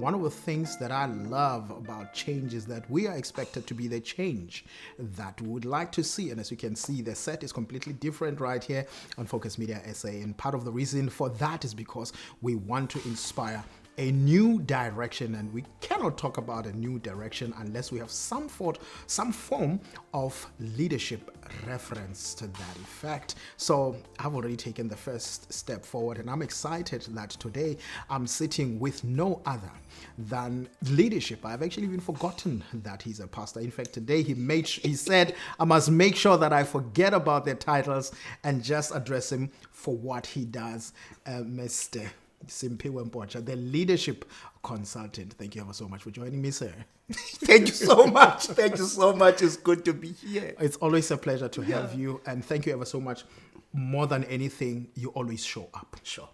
One of the things that I love about change is that we are expected to be the change that we would like to see. And as you can see, the set is completely different right here on Focus Media SA. And part of the reason for that is because we want to inspire a new direction, and we cannot talk about a new direction unless we have some form of leadership reference to that effect. So I've already taken the first step forward, and I'm excited that today I'm sitting with no other than leadership. I've actually even forgotten that he's a pastor. In fact, today he said I must make sure that I forget about their titles and just address him for what he does, Mr. Mpotsha, the leadership consultant. Thank you ever so much for joining me, sir. Thank you so much. Thank you so much. It's good to be here. It's always a pleasure to have you, and thank you ever so much. More than anything, you always show up. Sure.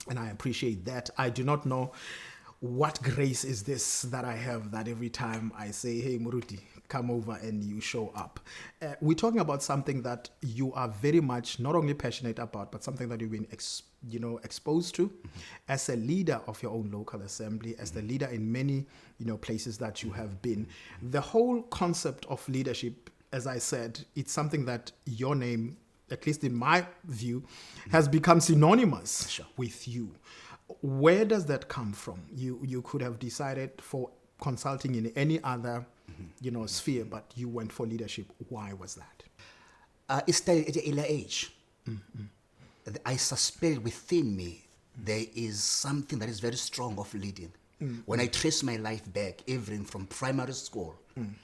And I appreciate that. I do not know what grace is this that I have, that every time I say, hey, Muruti, come over, and you show up. We're talking about something that you are very much not only passionate about, but something that you've been exposed to as a leader of your own local assembly, as the leader in many places that you have been. The whole concept of leadership, as I said, it's something that your name, at least in my view, has become synonymous with you. Where does that come from? You could have decided for consulting in any other sphere, but you went for leadership. Why was that? It started at an early age. I suspect within me there is something that is very strong of leading. When I trace my life back, even from primary school,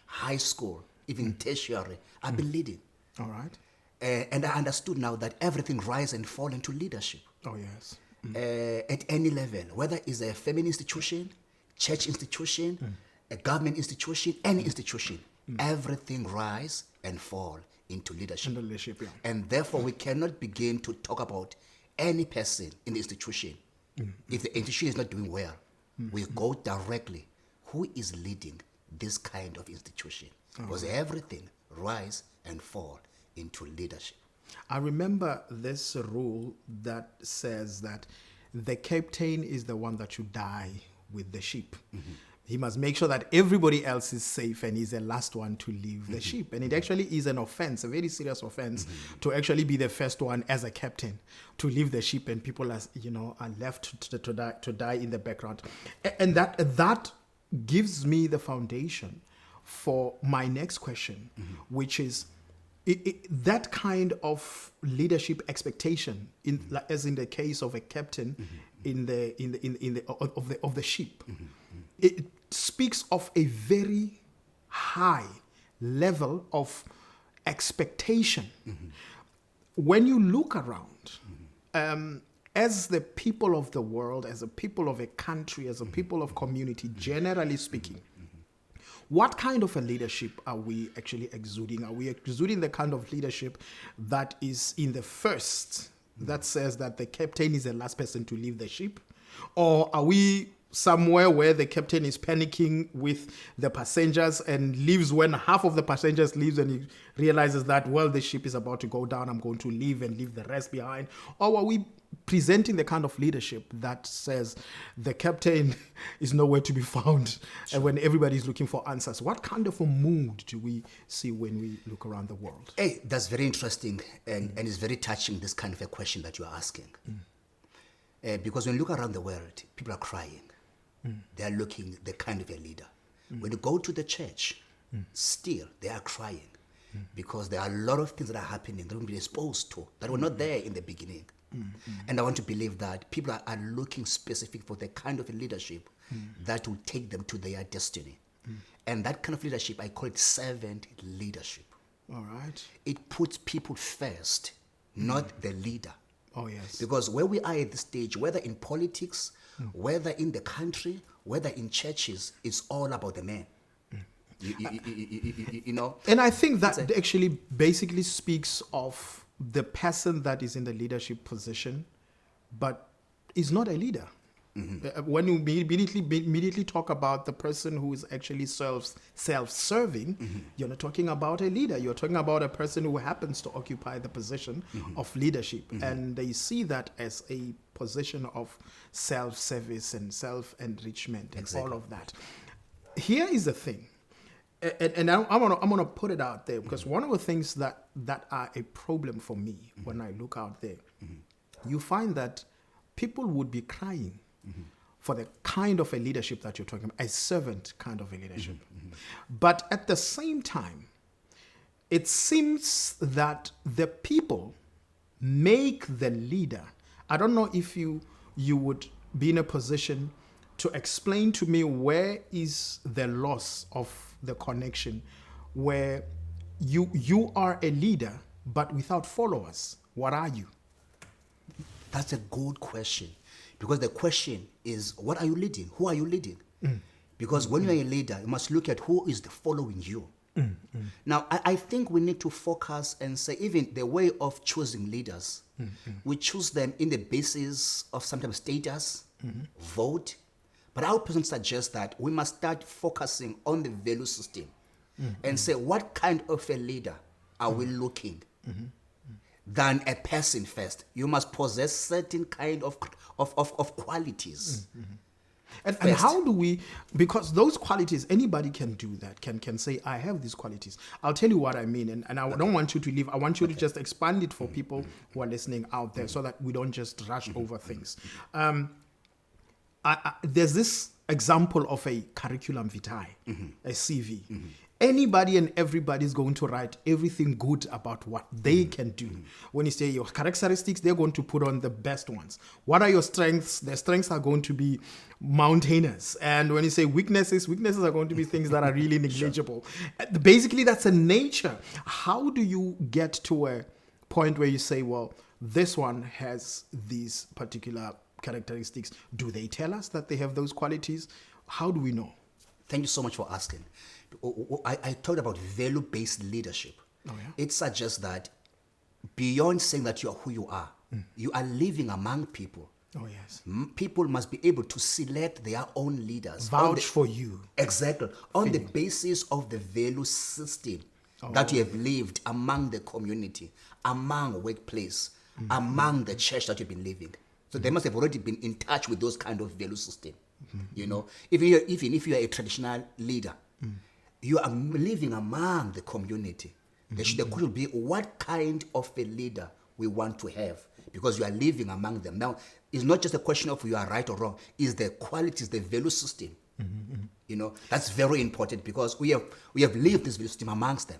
high school, even tertiary, I've been leading. All right. And I understood now that everything rise and fall into leadership. Oh, yes. At any level, whether it's a family institution, church institution, a government institution, any institution, everything rise and fall into leadership. Yeah. And therefore, we cannot begin to talk about any person in the institution. If the institution is not doing well, we go directly, who is leading this kind of institution? Because everything rise and fall into leadership. I remember this rule that says that the captain is the one that should die with the sheep. He must make sure that everybody else is safe, and he's the last one to leave the sheep. And it actually is an offense, a very serious offense, to actually be the first one as a captain to leave the sheep, and people are left to die in the background. And that gives me the foundation for my next question, which is that kind of leadership expectation, as in the case of a captain of the sheep. It speaks of a very high level of expectation. When you look around, as the people of the world, as a people of a country, as a people of community, generally speaking, what kind of a leadership are we actually exuding? Are we exuding the kind of leadership that is in the first, that says that the captain is the last person to leave the ship? Or are we somewhere where the captain is panicking with the passengers and leaves when half of the passengers leaves, and he realizes that, well, the ship is about to go down, I'm going to leave and leave the rest behind? Or are we presenting the kind of leadership that says the captain is nowhere to be found and when everybody is looking for answers? What kind of a mood do we see when we look around the world? Hey, that's very interesting, and it's very touching, this kind of a question that you're asking. Because when you look around the world, people are crying. They are looking the kind of a leader. When you go to the church, still they are crying because there are a lot of things that are happening that we've been exposed to that were not there in the beginning. And I want to believe that people are looking specific for the kind of a leadership that will take them to their destiny. And that kind of leadership, I call it servant leadership. All right. It puts people first, not the leader. Oh, yes. Because where we are at this stage, whether in politics, whether in the country, whether in churches, it's all about the man. You know? And I think that actually basically speaks of the person that is in the leadership position, but is not a leader. When you immediately talk about the person who is actually self-serving, you're not talking about a leader. You're talking about a person who happens to occupy the position of leadership. And they see that as a position of self-service and self-enrichment and all of that. Here is the thing. And I'm gonna put it out there, because one of the things that are a problem for me when I look out there, you find that people would be crying for the kind of a leadership that you're talking about, a servant kind of a leadership. But at the same time, it seems that the people make the leader. I don't know if you would be in a position to explain to me where is the loss of the connection, where you are a leader but without followers. What are you? That's a good question, because the question is, what are you leading? Who are you leading? Because when you're a leader, you must look at who is following you. Now, I think we need to focus and say, even the way of choosing leaders, we choose them in the basis of sometimes status, vote. But I would personally suggest that we must start focusing on the value system and say, what kind of a leader are we looking than a person first? You must possess certain kind of qualities. And how do we, because those qualities, anybody can do that, can say, I have these qualities. I'll tell you what I mean, and I don't want you to leave. I want you to just expand it for people who are listening out there, so that we don't just rush over things. There's this example of a curriculum vitae, a CV. Anybody and everybody is going to write everything good about what they can do. When you say your characteristics, they're going to put on the best ones. What are your strengths? Their strengths are going to be mountainous. And when you say weaknesses are going to be things that are really negligible. Basically, that's a nature. How do you get to a point where you say, well, this one has these particular characteristics? Do they tell us that they have those qualities? How do we know? Thank you so much for asking. I talked about value-based leadership. Oh, yeah? It suggests that beyond saying that you are who you are, you are living among people. Oh, yes. People must be able to select their own leaders. Vouch for you. Exactly. On the basis of the value system that you have lived among the community, among workplace, among the church that you've been living. So they must have already been in touch with those kind of value system. You know, even if you are a traditional leader, you are living among the community. The question will be, what kind of a leader we want to have, because you are living among them. Now, it's not just a question of you are right or wrong. It's the qualities, the value system. You know, that's very important, because we have lived this value system amongst them.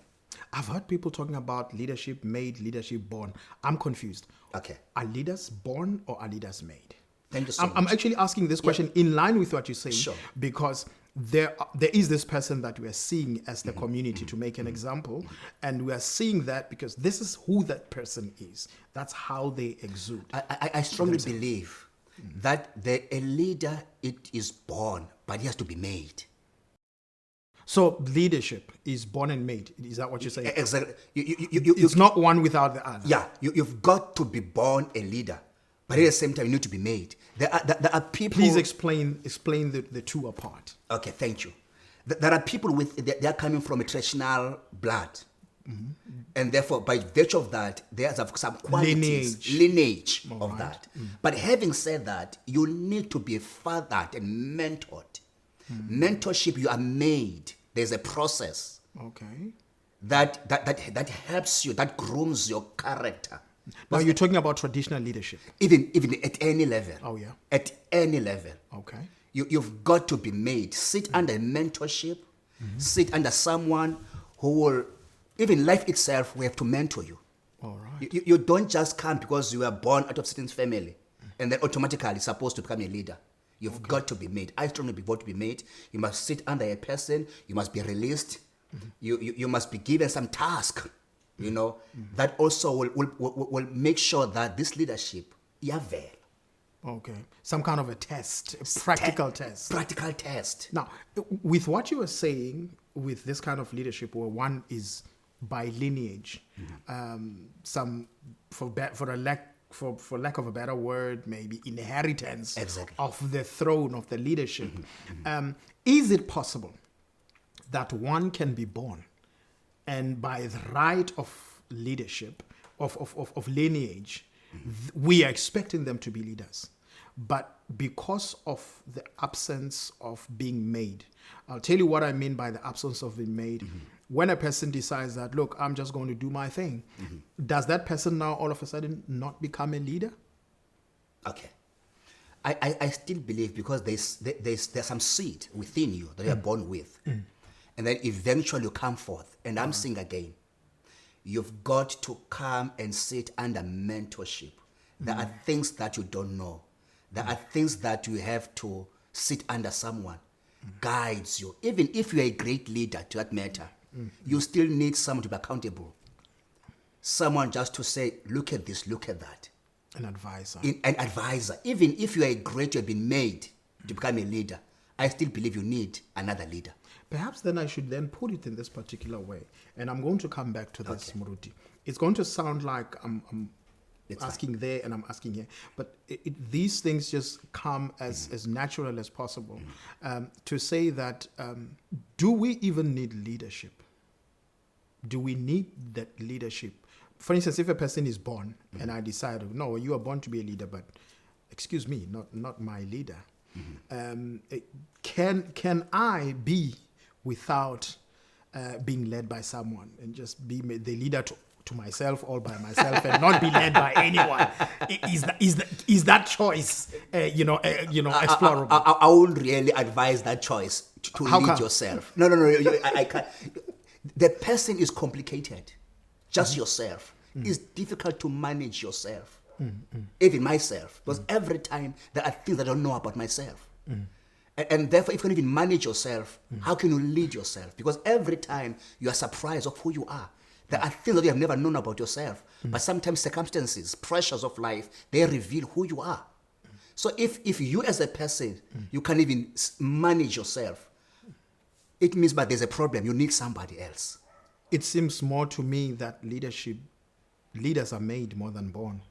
I've heard people talking about leadership made, leadership born. I'm confused. Okay. Are leaders born or are leaders made? Thank you so much. I'm actually asking this question in line with what you're saying, Sure. because there is this person that we are seeing as the community, to make an example, and we are seeing that because this is who that person is. That's how they exude. I strongly believe that a leader, it is born, but he has to be made. So leadership is born and made. Is that what you're saying? Exactly. It's not one without the other. Yeah, you've got to be born a leader, but at the same time, you need to be made. There are people. Please explain the two apart. Okay, thank you. There are people they are coming from a traditional blood, and therefore, by virtue of that, there's some qualities, lineage of that. But having said that, you need to be fathered and mentored. Mentorship, you are made. There's a process. Okay. That helps you, that grooms your character. Now you're talking about traditional leadership. Even at any level. Oh, yeah. At any level. Okay. You've got to be made. Sit under mentorship. Sit under someone who will, even life itself, we have to mentor you. All right. You don't just come because you were born out of certain family and then automatically supposed to become a leader. You've got to be made. I strongly believe to be made. You must sit under a person. You must be released. You must be given some task. You know, that also will make sure that this leadership, yavel. Okay. Some kind of a test, a practical test. Practical test. Now, with what you were saying, with this kind of leadership, where one is by lineage, some, for a lack for lack of a better word, maybe inheritance Exactly. of the throne of the leadership. Is it possible that one can be born and by the right of leadership, of lineage, we are expecting them to be leaders? But because of the absence of being made, I'll tell you what I mean by the absence of being made. When a person decides that, look, I'm just going to do my thing, does that person now all of a sudden not become a leader? Okay. I still believe because there's some seed within you that you are born with. And then eventually you come forth. And I'm saying again, you've got to come and sit under mentorship. There are things that you don't know. There are things that you have to sit under someone, guides you. Even if you're a great leader, to that matter, you still need someone to be accountable. Someone just to say, look at this, look at that. An advisor. An advisor. Even if you are great, you've been made to become a leader, I still believe you need another leader. Perhaps then I should then put it in this particular way. And I'm going to come back to this, Okay. Muruti. It's going to sound like I'm It's asking there and I'm asking here. But these things just come as natural as possible. To say that, do we even need leadership? Do we need that leadership? For instance, if a person is born and I decide, no, you are born to be a leader, but excuse me, not my leader. Can I be without being led by someone and just be the leader to myself all by myself and not be led by anyone? Is that choice explorable? I won't really advise that choice to How lead come? yourself. No, I can't. The person is complicated. Just yourself. It's difficult to manage yourself. Even myself. Because every time there are things I don't know about myself. And therefore, if you can even manage yourself, how can you lead yourself? Because every time you are surprised of who you are. There are things that you have never known about yourself. But sometimes circumstances, pressures of life, they reveal who you are. So if you as a person, you can't even manage yourself, it means that there's a problem. You need somebody else. It seems more to me that leaders are made more than born,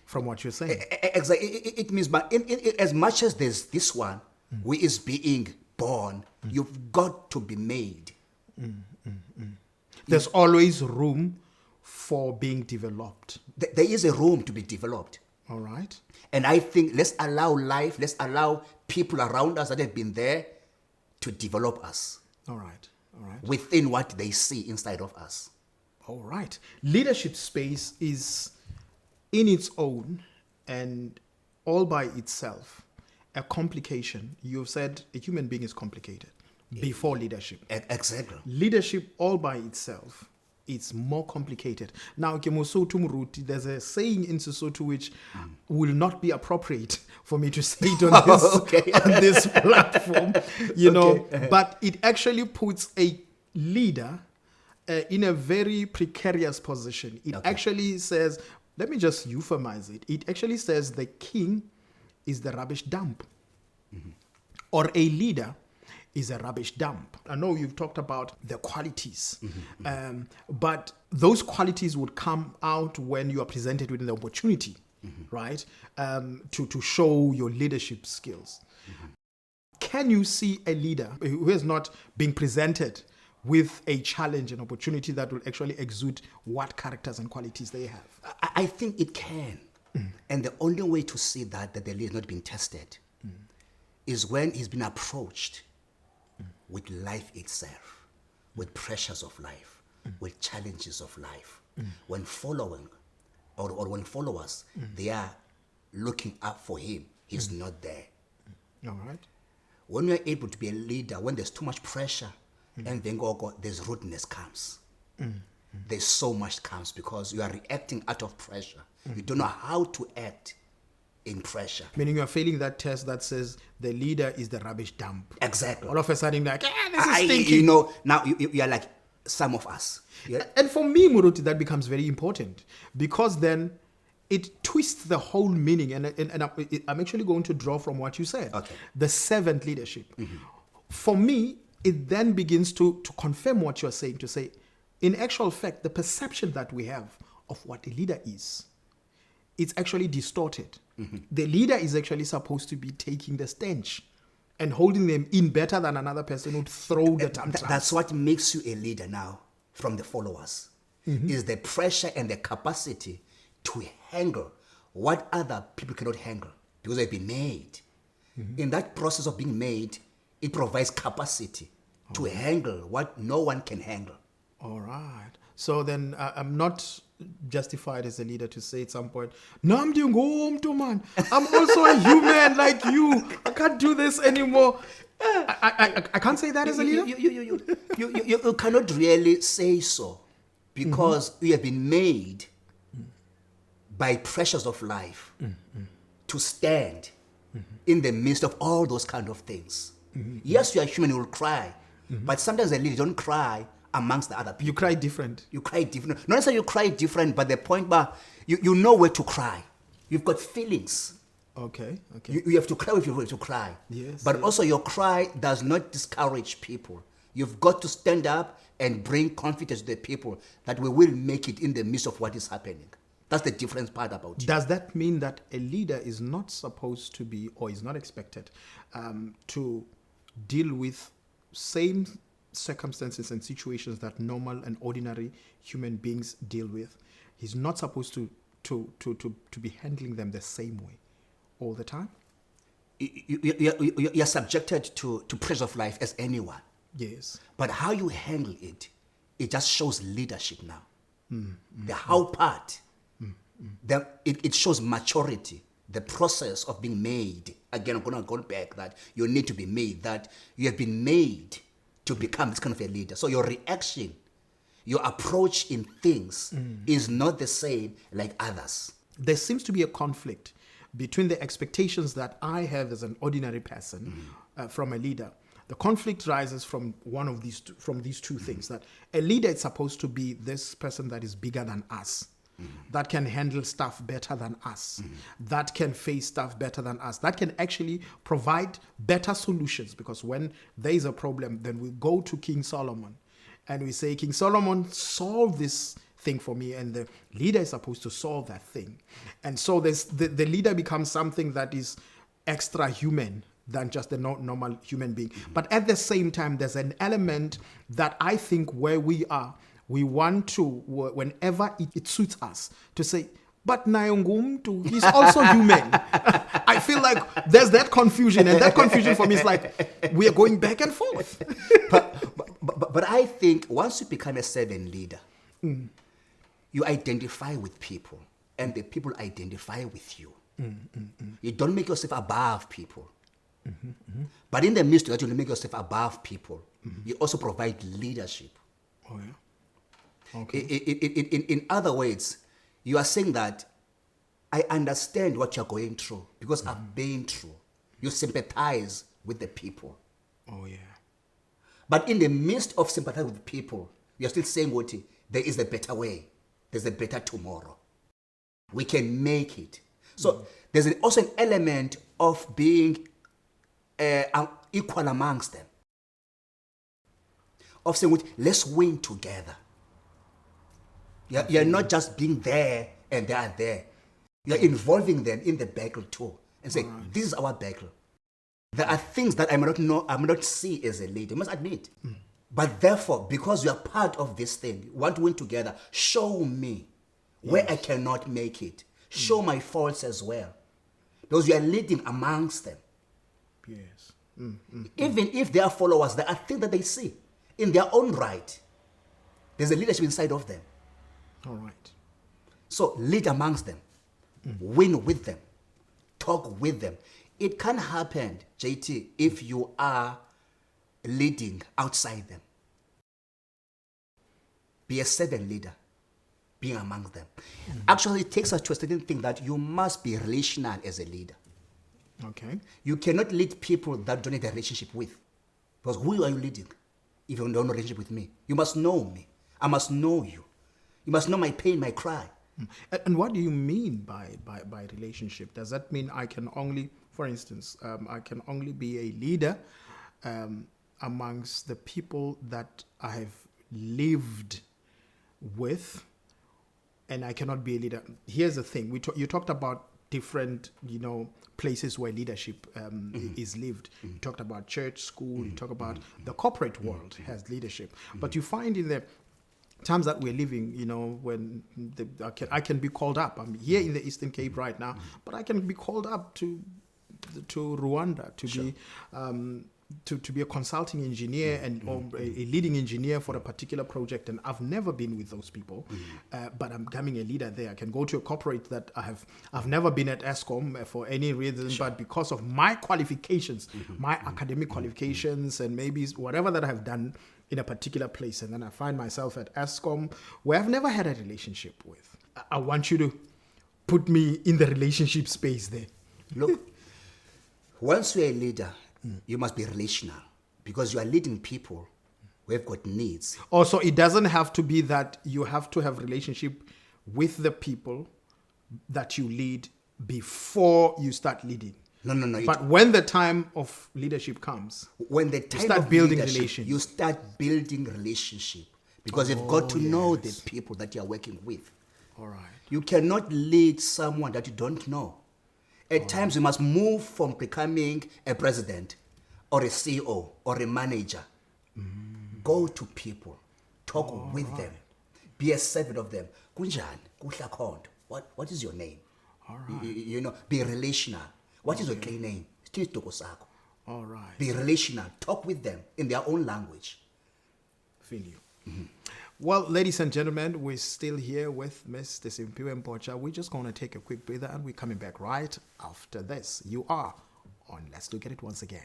from what you're saying. Exactly. It means, but as much as there's this one, who is being born, you've got to be made. There's always room for being developed. There is a room to be developed. All right? And I think let's allow life, let's allow people around us that have been there to develop us All right. All right. within what they see inside of us. All right. Leadership space is in its own and all by itself a complication. You've said a human being is complicated before leadership. Exactly. Leadership all by itself, it's more complicated. Now, there's a saying in Sesotho which will not be appropriate for me to say it on this, Okay. on this platform, but it actually puts a leader in a very precarious position. It actually says, let me just euphemize it. It actually says the king is the rubbish dump, or a leader is a rubbish dump. I know you've talked about the qualities, but those qualities would come out when you are presented with an opportunity, right, to show your leadership skills. Can you see a leader who has not been presented with a challenge, an opportunity that will actually exude what characters and qualities they have? I think it can. And the only way to see that the leader is not being tested is when he's been approached with life itself, with pressures of life, with challenges of life. When following or when followers, they are looking up for him, he's not there. All right. When you're able to be a leader, when there's too much pressure, and then there's rudeness comes. There's so much comes because you are reacting out of pressure. You don't know how to act in pressure. Meaning you are failing that test that says the leader is the rubbish dump. Exactly. All of a sudden, like, this is stinking. Now you are like some of us. Yeah? And for me, Muruti, that becomes very important because then it twists the whole meaning. And I'm actually going to draw from what you said. Okay. The servant leadership. For me, it then begins to confirm what you're saying, to say, in actual fact, the perception that we have of what a leader is it's actually distorted. The leader is actually supposed to be taking the stench and holding them in better than another person who'd throw the tantrums. That's what makes you a leader now from the followers, is the pressure and the capacity to handle what other people cannot handle because they've been made. In that process of being made, it provides capacity to handle what no one can handle. All right. So then I'm not justified as a leader to say at some point, no, I'm doing home to man. I'm also a human like you. I can't do this anymore. I can't say that as a leader. You cannot really say so because you have been made by pressures of life to stand in the midst of all those kind of things. Yes, you are human, you will cry. But sometimes a leader don't cry amongst the other people. You cry different. You cry different. Not necessarily you cry different, but the point about you know where to cry. You've got feelings. Okay. You have to cry if you want to cry. Yes. But also your cry does not discourage people. You've got to stand up and bring confidence to the people that we will make it in the midst of what is happening. That's the different part about it. Does that mean that a leader is not supposed to be, or is not expected to deal with same circumstances and situations that normal and ordinary human beings deal with? He's not supposed to be handling them the same way all the time? You're subjected to pressure of life as anyone. Yes. But how you handle it, it just shows leadership now. The how part, it shows maturity, the process of being made. Again, I'm going to go back that you need to be made, that you have been made to become this kind of a leader. So your reaction, your approach in things is not the same like others. There seems to be a conflict between the expectations that I have as an ordinary person from a leader. The conflict rises from one of these two things, that a leader is supposed to be this person that is bigger than us, that can handle stuff better than us, that can face stuff better than us, that can actually provide better solutions. Because when there is a problem, then we go to King Solomon and we say, King Solomon, solve this thing for me, and the leader is supposed to solve that thing. And so the leader becomes something that is extra human than just a normal human being. But at the same time, there's an element that I think where we are, we want to, whenever it suits us, to say, but Nayongum, he's also human. I feel like there's that confusion, and that confusion for me is like, we are going back and forth. But I think once you become a servant leader, you identify with people, and the people identify with you. You don't make yourself above people. But in the midst of that, you make yourself above people. You also provide leadership. Oh, yeah. Okay. In other words, you are saying that I understand what you're going through because I've been through. You sympathize with the people. Oh, yeah. But in the midst of sympathizing with people, you're still saying, what, there is a better way. There's a better tomorrow. We can make it. So there's also an element of being equal amongst them. Of saying, let's win together. You're not just being there and they are there. You're involving them in the battle too. And saying, this is our battle. There are things that I may not know, I may not see as a leader, I must admit. But therefore, because you are part of this thing, you want to win together, show me where I cannot make it. Show my faults as well. Because you are leading amongst them. Yes. Even if they are followers, there are things that they see in their own right. There's a leadership inside of them. All right. So lead amongst them. Win with them. Talk with them. It can happen, JT, if you are leading outside them. Be a servant leader. Being amongst them. Actually, it takes us to a certain thing that you must be relational as a leader. Okay. You cannot lead people that don't have a relationship with. Because who are you leading if you don't have a relationship with me? You must know me. I must know you. You must know my pain, my cry. And what do you mean by relationship? Does that mean I can only, for instance, I can only be a leader amongst the people that I have lived with, and I cannot be a leader. Here's the thing: you talked about different, places where leadership is lived. You talked about church, school. You talk about the corporate world has leadership, but you find in the times that we're living, when I can be called up. I'm here in the Eastern Cape right now, but I can be called up to Rwanda to be to be a consulting engineer or a leading engineer for a particular project, and I've never been with those people, but I'm becoming a leader there. I can go to a corporate that I've never been at ESCOM for any reason, but because of my qualifications, my academic qualifications, and maybe whatever that I've done in a particular place, and then I find myself at ESCOM where I've never had a relationship with. I want you to put me in the relationship space there. Look, once you're a leader, you must be relational, because you are leading people who have got needs. Also, it doesn't have to be that you have to have relationship with the people that you lead before you start leading. No. But when the time of leadership comes, when the time you start of building leadership, relations. you start building relationship, because you've got to know the people that you are working with. All right. You cannot lead someone that you don't know. At times, you must move from becoming a president or a CEO or a manager. Go to people, talk with them, be a servant of them. Kunjani? Kuhla khona. What is your name? All right. Be relational. What is your clay name? All right. Be relational. Talk with them in their own language. Feel you. Well, ladies and gentlemen, we're still here with Mr. Mpotsha. We're just going to take a quick breather, and we're coming back right after this. You are on Let's Look at It once again.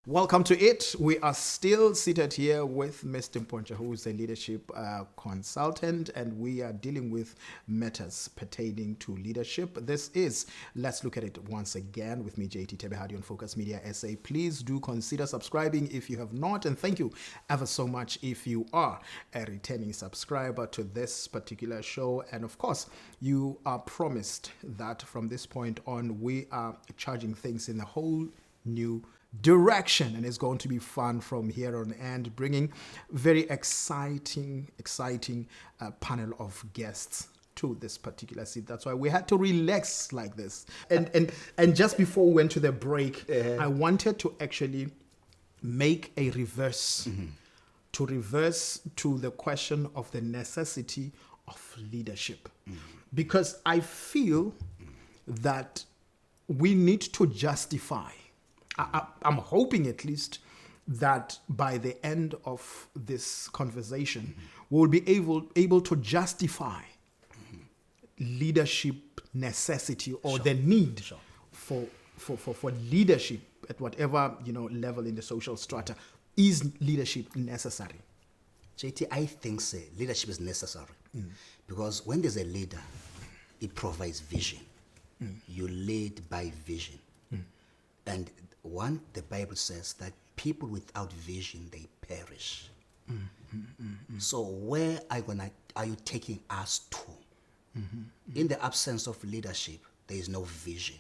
Welcome to it. We are still seated here with Mr. Mpotsha, who is a leadership consultant, and we are dealing with matters pertaining to leadership. This is Let's Look at It once again with me, JT Tebehadi on Focus Media SA. Please do consider subscribing if you have not, and thank you ever so much if you are a returning subscriber to this particular show. And of course, you are promised that from this point on, we are charging things in a whole new direction, and it's going to be fun from here on, and bringing very exciting panel of guests to this particular seat. That's why we had to relax like this. And just before we went to the break, I wanted to actually make a reverse to the question of the necessity of leadership, because I feel that we need to justify. I'm hoping at least that by the end of this conversation, we'll be able to justify leadership necessity or the need for leadership at whatever level in the social strata. Is leadership necessary? JT, I think so. Leadership is necessary because when there's a leader, it provides vision. You lead by vision. And the Bible says that people without vision, they perish. So where are you taking us to? In the absence of leadership, there is no vision.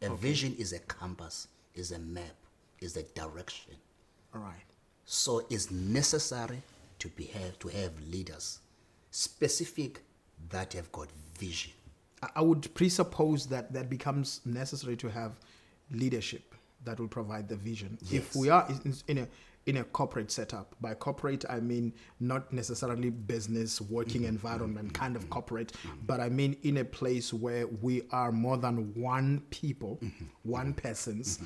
A vision is a compass, is a map, is a direction. All right. So it's necessary to have leaders specific that have got vision. I would presuppose that becomes necessary to have leadership that will provide the vision. Yes. If we are in a corporate setup, by corporate I mean not necessarily business working environment kind of corporate, but I mean in a place where we are more than one people, one persons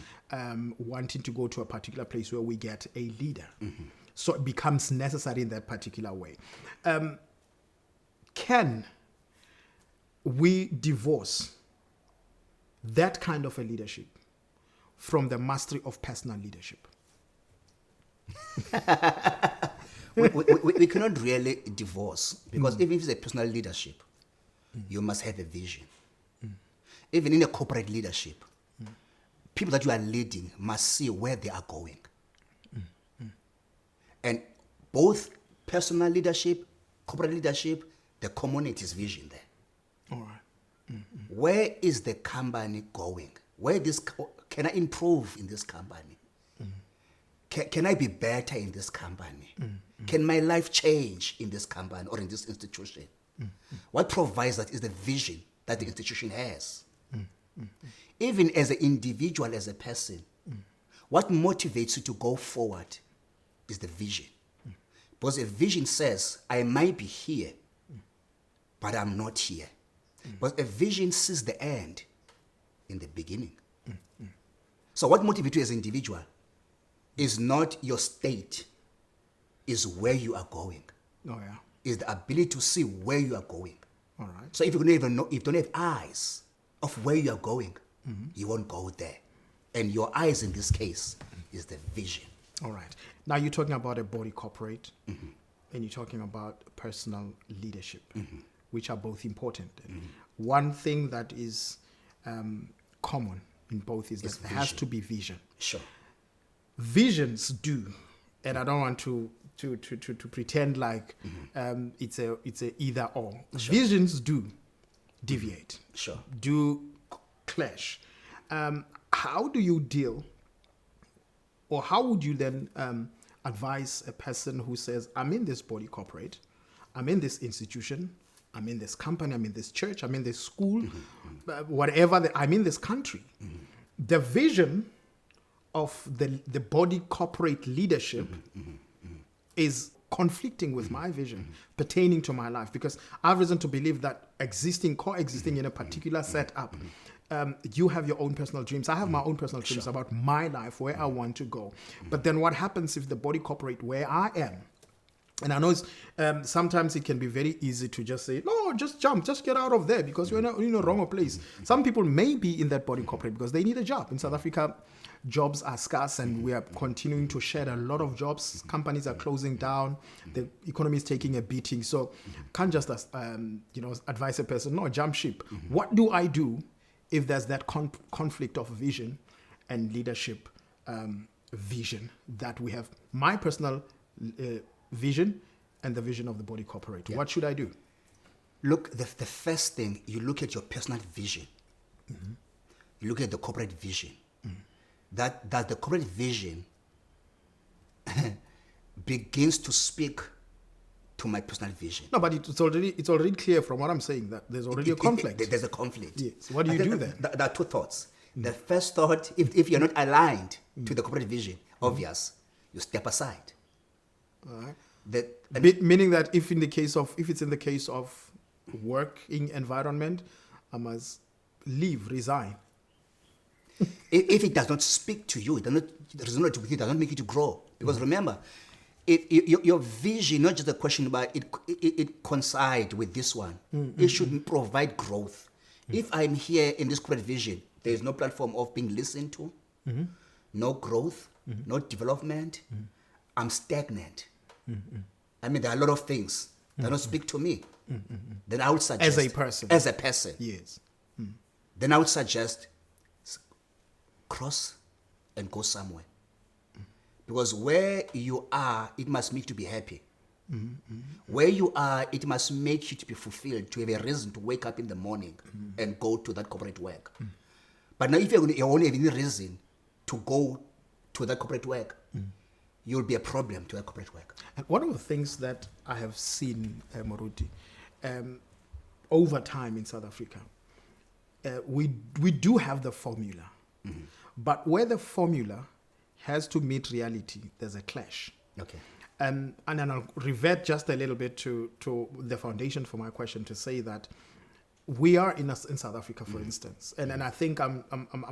wanting to go to a particular place where we get a leader. So it becomes necessary in that particular way. Can we divorce that kind of a leadership from the mastery of personal leadership? We cannot really divorce because even if it's a personal leadership, you must have a vision. Even in a corporate leadership, people that you are leading must see where they are going. And both personal leadership, corporate leadership, the community's vision there. All right. Where is the company going? Can I improve in this company? Can I be better in this company? Can my life change in this company or in this institution? What provides that is the vision that the institution has. Even as an individual, as a person, what motivates you to go forward is the vision. Because a vision says, I might be here, but I'm not here. But a vision sees the end in the beginning. So what motivates you as an individual is not your state, is where you are going. Oh, yeah. Is the ability to see where you are going. All right. So if you don't even know, if you don't have eyes of where you are going, you won't go there. And your eyes in this case is the vision. All right. Now you're talking about a body corporate, and you're talking about personal leadership, which are both important. One thing that is common in both is that there has to be vision. Sure. Visions do, and I don't want to pretend like it's a either or. Sure. Visions do deviate. Sure. Do clash. How do you deal, or how would you then advise a person who says, I'm in this body corporate, I'm in this institution, I'm in this company, I'm in this church, I'm in this school, whatever, I'm in this country. The vision of the body corporate leadership is conflicting with my vision pertaining to my life, because I've reason to believe that coexisting in a particular setup, you have your own personal dreams. I have my own personal dreams about my life, where I want to go. But then what happens if the body corporate where I am, and I know it's, sometimes it can be very easy to just say, no, just jump, just get out of there because you're in a wrong place. Some people may be in that body corporate because they need a job. In South Africa, jobs are scarce and we are continuing to shed a lot of jobs. Companies are closing down. The economy is taking a beating. So can't just advise a person, no, jump ship. What do I do if there's that conflict of vision and leadership vision that we have? My personal vision and the vision of the body corporate. Yeah. What should I do? Look, the first thing, you look at your personal vision. You look at the corporate vision. That the corporate vision begins to speak to my personal vision. No, but it's already clear from what I'm saying that there's already a conflict. There's a conflict. Yes. What do you do then? There are two thoughts. The first thought, if you're not aligned to the corporate vision, obvious, you step aside. All right. Meaning that if it's in the case of working environment, I must leave, resign. If it does not speak to you, it does not resonate with you, it does not make you to grow. Because remember, your vision, not just a question about it coincide with this one. It should provide growth. If I'm here in this corporate vision, there is no platform of being listened to, no growth, no development. I'm stagnant. I mean, there are a lot of things that don't speak to me. Then I would suggest... As a person. Yes. Then I would suggest cross and go somewhere. Because where you are, it must make you to be happy. Where you are, it must make you to be fulfilled, to have a reason to wake up in the morning and go to that corporate work. But now if you only have any reason to go to that corporate work, you'll be a problem to that corporate work. And one of the things that I have seen, Moruti, over time in South Africa, we do have the formula. But where the formula has to meet reality, there's a clash. Okay. And then I'll revert just a little bit to the foundation for my question to say that we are in South Africa, for instance, and I think I'm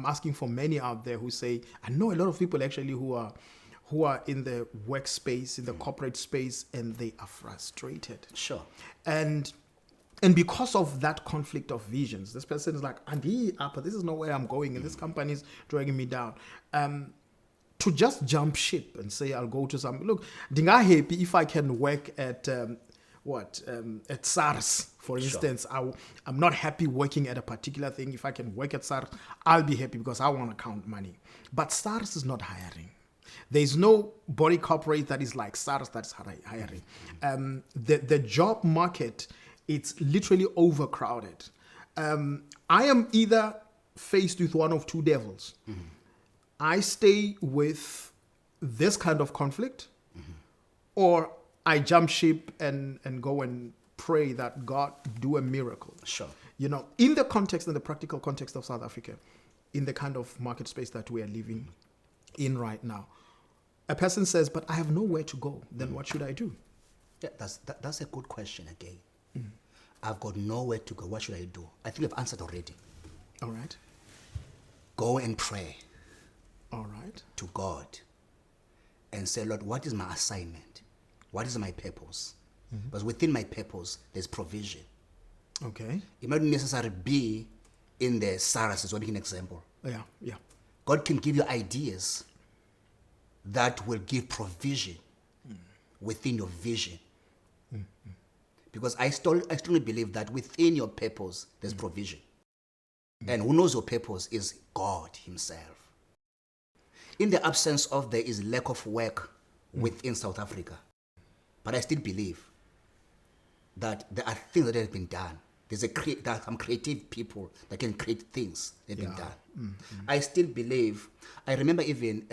asking for many out there who say, I know a lot of people actually who are in the workspace, in the corporate space, and they are frustrated. Sure. And because of that conflict of visions, this person is like, this is not where I'm going, and this company is dragging me down. to just jump ship and say I'll go to some look. Dinga happy if I can work at at SARS, for instance. I'm not happy working at a particular thing. If I can work at SARS, I'll be happy because I want to count money. But SARS is not hiring. There's no body corporate that is like SARS that's hiring. The job market, it's literally overcrowded. I am either faced with one of two devils. I stay with this kind of conflict, or I jump ship and go and pray that God do a miracle. Sure. You know, in the context, in the practical context of South Africa, in the kind of market space that we are living in right now, a person says, but I have nowhere to go. Then what should I do? Yeah, that's a good question again. I've got nowhere to go. What should I do? I think I've answered already. All right. Go and pray. All right. To God and say, Lord, what is my assignment? What is my purpose? Because within my purpose, there's provision. Okay. It might not necessarily be in the SARS, so I'll give an example. Yeah. God can give you ideas that will give provision within your vision. Because I strongly believe that within your purpose, there's provision. And who knows your purpose is God himself. In the absence of there is lack of work within South Africa. But I still believe that there are things that have been done. There are some creative people that can create things that have been done. I still believe, I remember even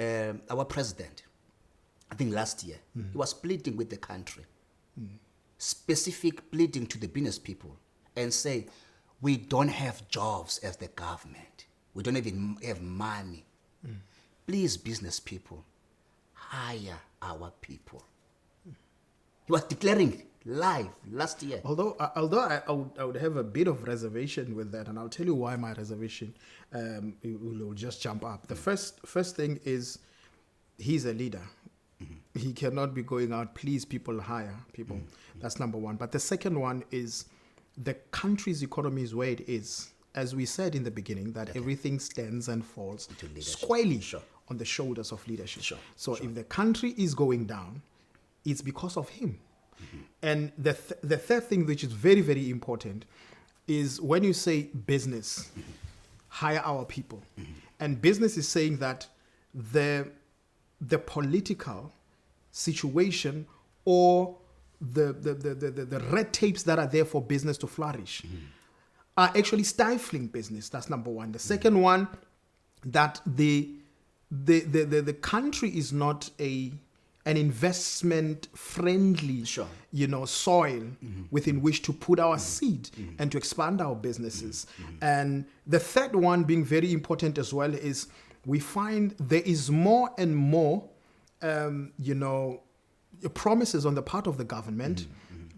our president, I think last year, he was pleading with the country, specific pleading to the business people and say, we don't have jobs as the government. We don't even have money. Please, business people, hire our people. He was declaring live last year. Although I would have a bit of reservation with that, and I'll tell you why my reservation will just jump up. The first thing is he's a leader. He cannot be going out, please people, hire people. That's number one. But the second one is the country's economy is where it is. As we said in the beginning, that everything stands and falls squarely on the shoulders of leadership. So if the country is going down, it's because of him. And the third thing, which is very, very important, is when you say business, hire our people. And business is saying that the political situation or the red tapes that are there for business to flourish are actually stifling business. That's number one. The second one, that the country is not an investment friendly soil within which to put our seed and to expand our businesses. And the third one, being very important as well, is we find there is more and more promises on the part of the government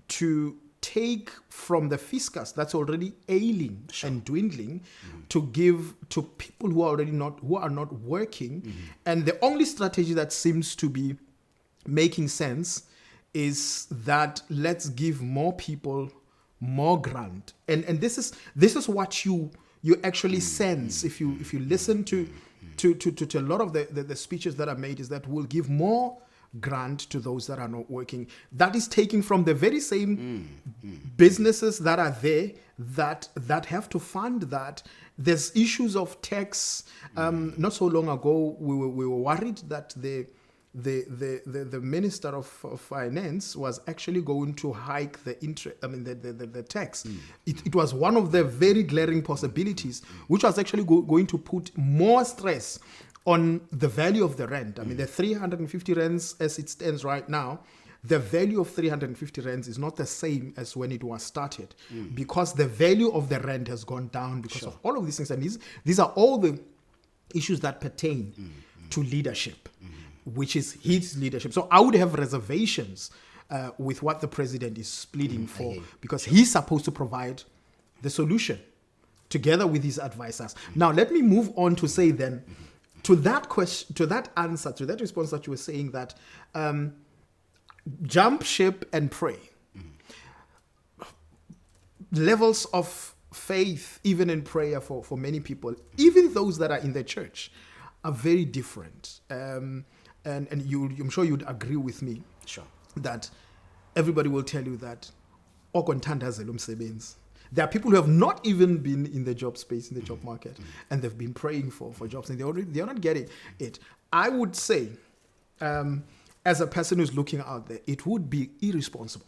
to take from the fiscus that's already ailing and dwindling to give to people who are not working. And the only strategy that seems to be making sense is that let's give more people more grant. And this is what you actually sense if you listen to a lot of the speeches that are made, is that we'll give more grant to those that are not working. That is taking from the very same businesses that are there that have to fund that. There's issues of tax. Not so long ago, we were worried that the Minister of Finance was actually going to hike the tax. It was one of the very glaring possibilities, which was actually going to put more stress on the value of the rand. I mean, the 350 rands as it stands right now, the value of 350 rands is not the same as when it was started, because the value of the rand has gone down because of all of these things. And these are all the issues that pertain to leadership, which is his leadership. So I would have reservations with what the president is pleading for, because he's supposed to provide the solution together with his advisors. Now, let me move on to say then, to that question, to that answer, to that response that you were saying, that jump ship and pray. Levels of faith, even in prayer for many people, even those that are in the church, are very different. And I'm sure you'd agree with me Sure. that everybody will tell you that there are people who have not even been in the job space, in the job market, and they've been praying for jobs, and they're not getting it. I would say, as a person who's looking out there, it would be irresponsible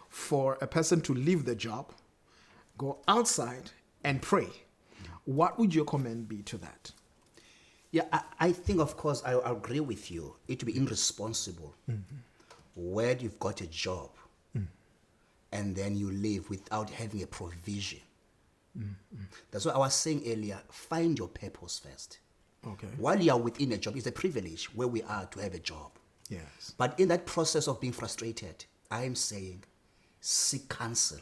for a person to leave the job, go outside and pray. What would your comment be to that? Yeah, I think, of course, I agree with you. It would be irresponsible where you've got a job and then you live without having a provision. That's what I was saying earlier. Find your purpose first. Okay. While you are within a job, it's a privilege where we are to have a job. Yes. But in that process of being frustrated, I am saying seek counsel.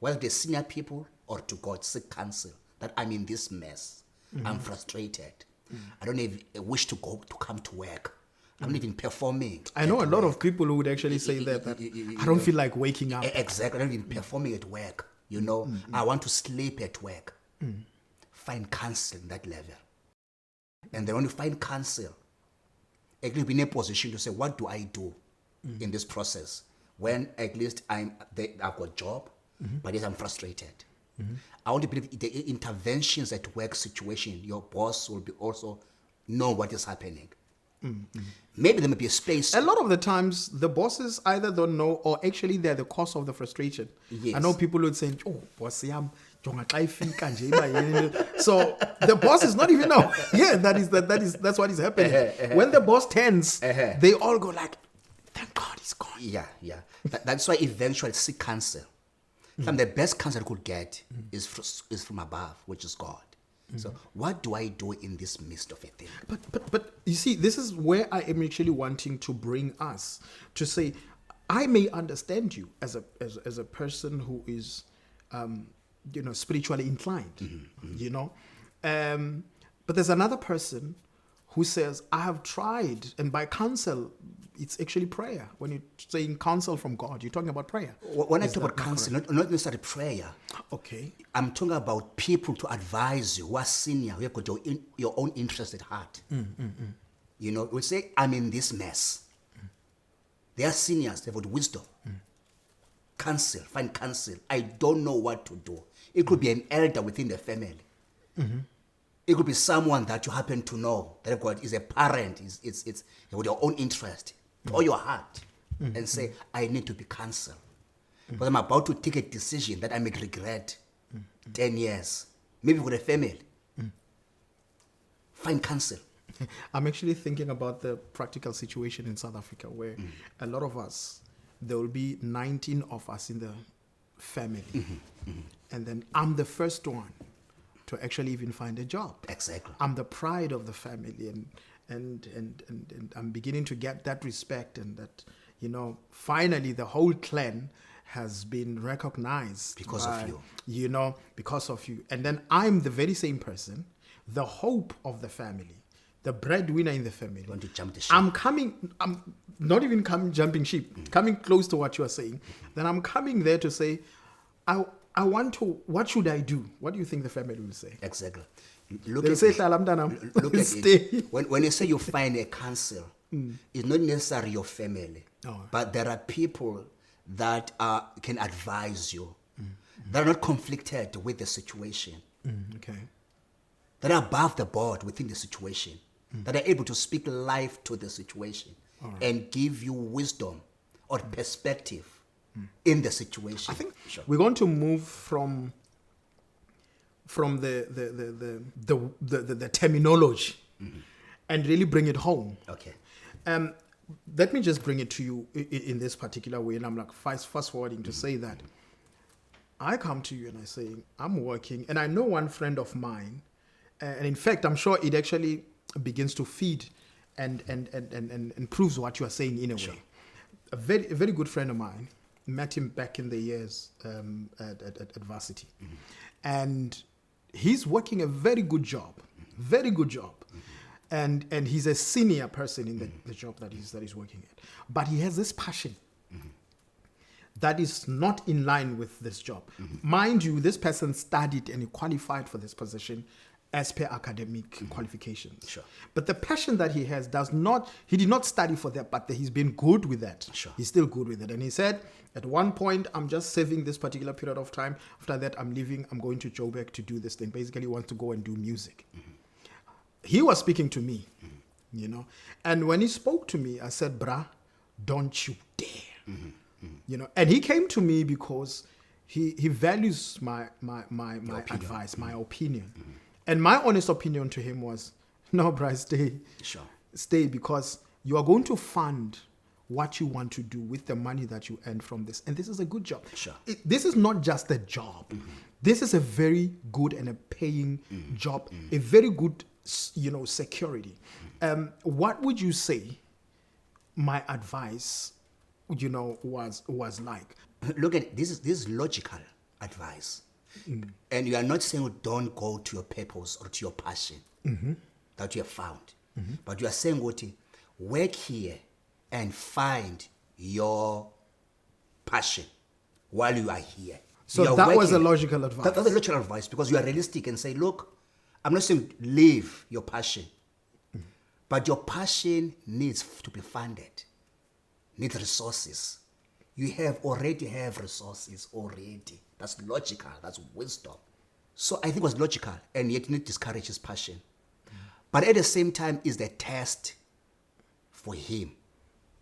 Whether the senior people or to God, seek counsel that I'm in this mess. I'm frustrated. I don't even wish to come to work. I'm not even performing. I know a lot of people who would actually say that I don't feel like waking up. Exactly. I'm not even performing at work. I want to sleep at work. Find counsel in that level. And then when you find counsel, at least be in a position to say, what do I do in this process? When at least I've got a job, but yes, I'm frustrated. I want to believe the interventions at work situation, your boss will be also know what is happening. Maybe there may be a space. A lot of the times, the bosses either don't know or actually they're the cause of the frustration. Yes. I know people would say, "Oh, boss, so the boss is not even know." Yeah, that's what is happening. When the boss turns, they all go like, "Thank God he's gone." Yeah. That's why eventually seek counsel. Some the best counsel you could get is from above, which is God. So what do I do in this midst of a thing? But you see, this is where I am actually wanting to bring us to say, I may understand you as a person who is, spiritually inclined, but there's another person who says, I have tried, and by counsel, it's actually prayer. When you're saying counsel from God, you're talking about prayer. When I talk about counsel, not necessarily prayer. Okay. I'm talking about people to advise you who are senior, who have got your own interest at heart. We say, I'm in this mess. They are seniors, they've got wisdom. Counsel, find counsel. I don't know what to do. It could be an elder within the family. It could be someone that you happen to know that God is a parent. It's with your own interest. Pour your heart and say, I need to be counseled. Because I'm about to take a decision that I may regret 10 years. Maybe with a family. Find counsel. I'm actually thinking about the practical situation in South Africa where a lot of us, there will be 19 of us in the family. And then I'm the first one to actually even find a job. Exactly. I'm the pride of the family, and I'm beginning to get that respect, and that, finally the whole clan has been recognized because of you. Because of you. And then I'm the very same person, the hope of the family, the breadwinner in the family. You want to jump the ship. I'm not even jumping ship, coming close to what you are saying. Then I'm coming there to say, what should I do? What do you think the family will say? Exactly. Look at it. When you say you find a counsel, it's not necessarily your family, but there are people that can advise you, that are not conflicted with the situation, okay, that are above the board within the situation, that are able to speak life to the situation and give you wisdom or perspective in the situation. I think we're going to move from the terminology and really bring it home. Okay. Let me just bring it to you in this particular way, and I'm like fast forwarding to say that I come to you and I say, I'm working, and I know one friend of mine, and in fact, I'm sure it actually begins to feed and proves what you are saying in a way. A very good friend of mine, met him back in the years at varsity, and he's working a very good job, and he's a senior person in the job that he's working at. But he has this passion that is not in line with this job. Mind you, this person studied and he qualified for this position as per academic qualifications. Sure. But the passion that he has he did not study for that, but he's been good with that. Sure. He's still good with it. And he said, at one point, I'm just saving this particular period of time. After that, I'm leaving. I'm going to Joburg to do this thing. Basically, he wants to go and do music. He was speaking to me, you know. And when he spoke to me, I said, brah, don't you dare. You know, and he came to me because he values my advice, my opinion. And my honest opinion to him was, no, Bryce, stay. Sure. Stay, because you are going to fund what you want to do with the money that you earn from this. And this is a good job. Sure. This is not just a job. This is a very good and a paying job, a very good, security. What would you say my advice, was like? Look at this is logical advice. And you are not saying don't go to your purpose or to your passion that you have found. But you are saying work here and find your passion while you are here. So that was a logical advice. That's a logical advice, because you are realistic and say, look, I'm not saying leave your passion, but your passion needs to be funded, needs resources. You already have resources already. That's logical. That's wisdom. So I think it was logical, and yet not discourage his passion. But at the same time, is the test for him.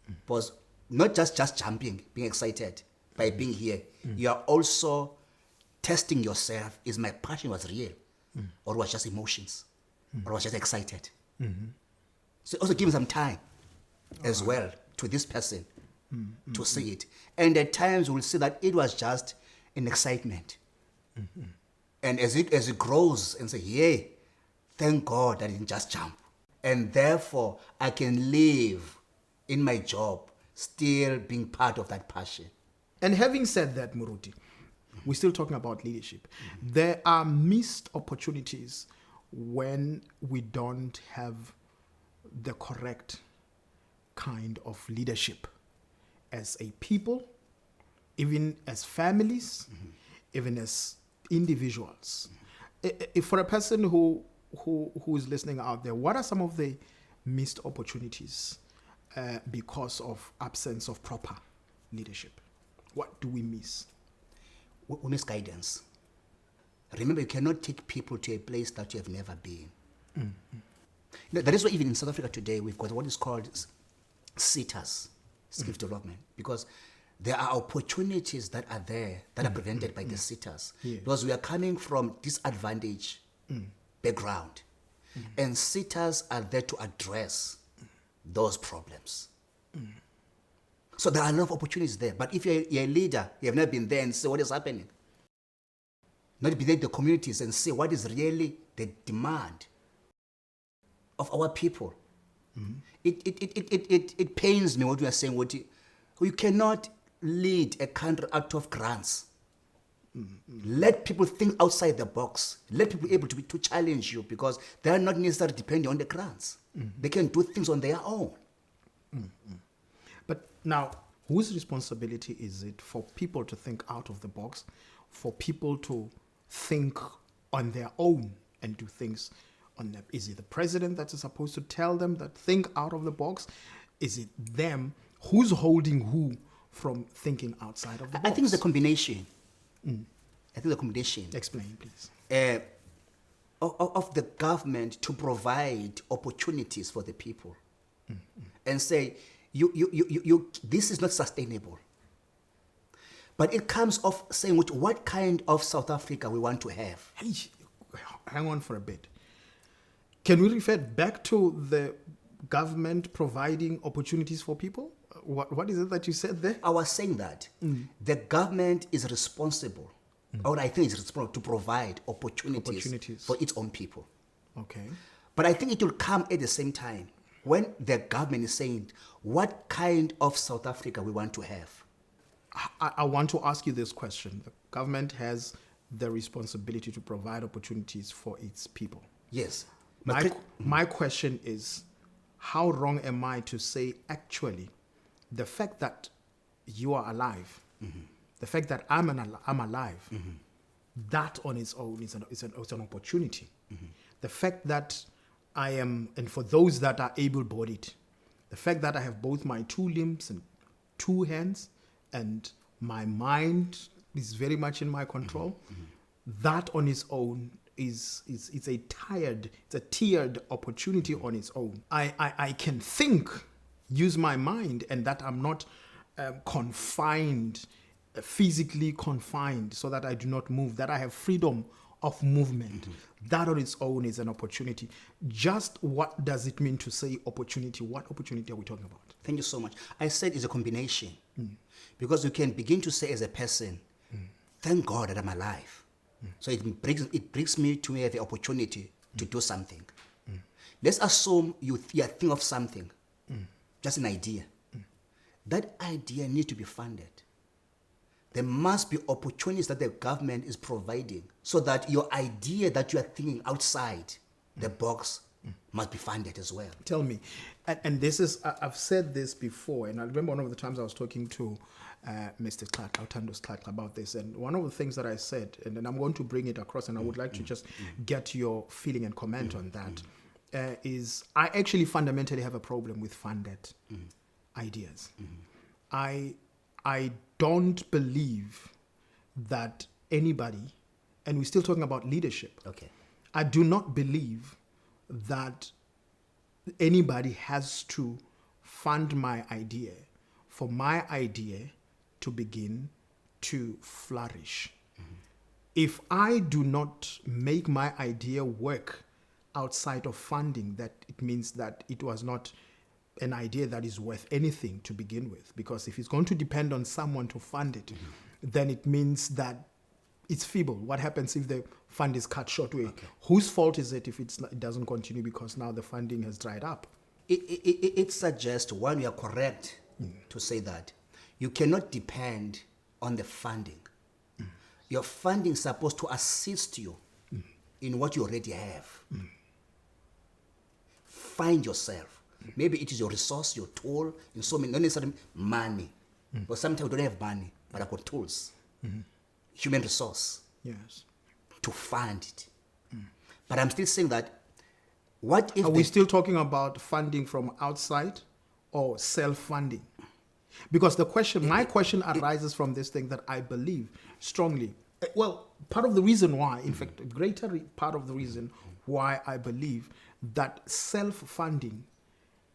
Because not just jumping, being excited by being here. You are also testing yourself. Is my passion was real, or was just emotions, or was just excited? So also give him some time as well to this person to see it. And at times we'll see that it was just an excitement. And as it grows and say, yay, thank God I didn't just jump. And therefore I can live in my job still being part of that passion. And having said that, Muruti, we're still talking about leadership. There are missed opportunities when we don't have the correct kind of leadership as a people, even as families, even as individuals. If for a person who is listening out there, what are some of the missed opportunities because of absence of proper leadership? What do we miss? We miss guidance. Remember, you cannot take people to a place that you have never been. That is why even in South Africa today, we've got what is called SETAs, skill development, because there are opportunities that are there that are prevented by the SETAs. Yeah. Because we are coming from disadvantaged background. And SETAs are there to address those problems. So there are a lot of opportunities there. But if you're a leader, you have never been there and say what is happening. Not be there in the communities and see what is really the demand of our people. It pains me what you are saying. You cannot lead a country out of grants. Let people think outside the box. Let people be able to challenge you, because they are not necessarily depending on the grants. They can do things on their own. But now, whose responsibility is it for people to think out of the box, for people to think on their own and do things on them? Is it the president that is supposed to tell them that think out of the box? Is it them? Who's holding who from thinking outside of the box? I think it's a combination. I think the combination. Explain, please. Of the government to provide opportunities for the people, and say, you this is not sustainable. But it comes off saying what kind of South Africa we want to have. Hey, hang on for a bit. Can we refer back to the government providing opportunities for people? What is it that you said there? I was saying that the government is responsible, or I think it's responsible to provide opportunities for its own people. Okay. But I think it will come at the same time when the government is saying what kind of South Africa we want to have. I want to ask you this question. The government has the responsibility to provide opportunities for its people. Yes. My question is, how wrong am I to say actually the fact that you are alive, the fact that I'm alive, that on its own is an opportunity. The fact that I am, and for those that are able-bodied, the fact that I have both my 2 limbs and 2 hands, and my mind is very much in my control, that on its own is a tiered opportunity on its own. I can think, use my mind, and that I'm not confined, physically confined, so that I do not move, that I have freedom of movement. That on its own is an opportunity. Just what does it mean to say opportunity? What opportunity are we talking about? Thank you so much. I said it's a combination. Because you can begin to say as a person, thank God that I'm alive. So it brings me to have the opportunity to do something. Let's assume you think of something, just an idea. That idea needs to be funded. There must be opportunities that the government is providing so that your idea that you are thinking outside the box must be funded as well. Tell me, and this is, I've said this before, and I remember one of the times I was talking to Mr. Clark, Autandos Clark, about this, and one of the things that I said, and then I'm going to bring it across, and I would like to just get your feeling and comment on that, is I actually fundamentally have a problem with funded ideas. I don't believe that anybody, and we're still talking about leadership. Okay. I do not believe that anybody has to fund my idea for my idea to begin to flourish. If I do not make my idea work outside of funding, that it means that it was not an idea that is worth anything to begin with. Because if it's going to depend on someone to fund it, then it means that it's feeble. What happens if the fund is cut short? Okay. Whose fault is it if it doesn't continue because now the funding has dried up? It suggests, one, you are correct to say that you cannot depend on the funding. Your funding is supposed to assist you in what you already have. Find yourself. Maybe it is your resource, your tool, in so many, not necessarily money. But sometimes we don't have money, but I've got tools. Human resource. Yes. To fund it. But I'm still saying that, what if... Are we still talking about funding from outside or self-funding? Because the question, my question arises from this thing that I believe strongly. Well, part of the reason why, in fact, a greater part of the reason why I believe that self-funding,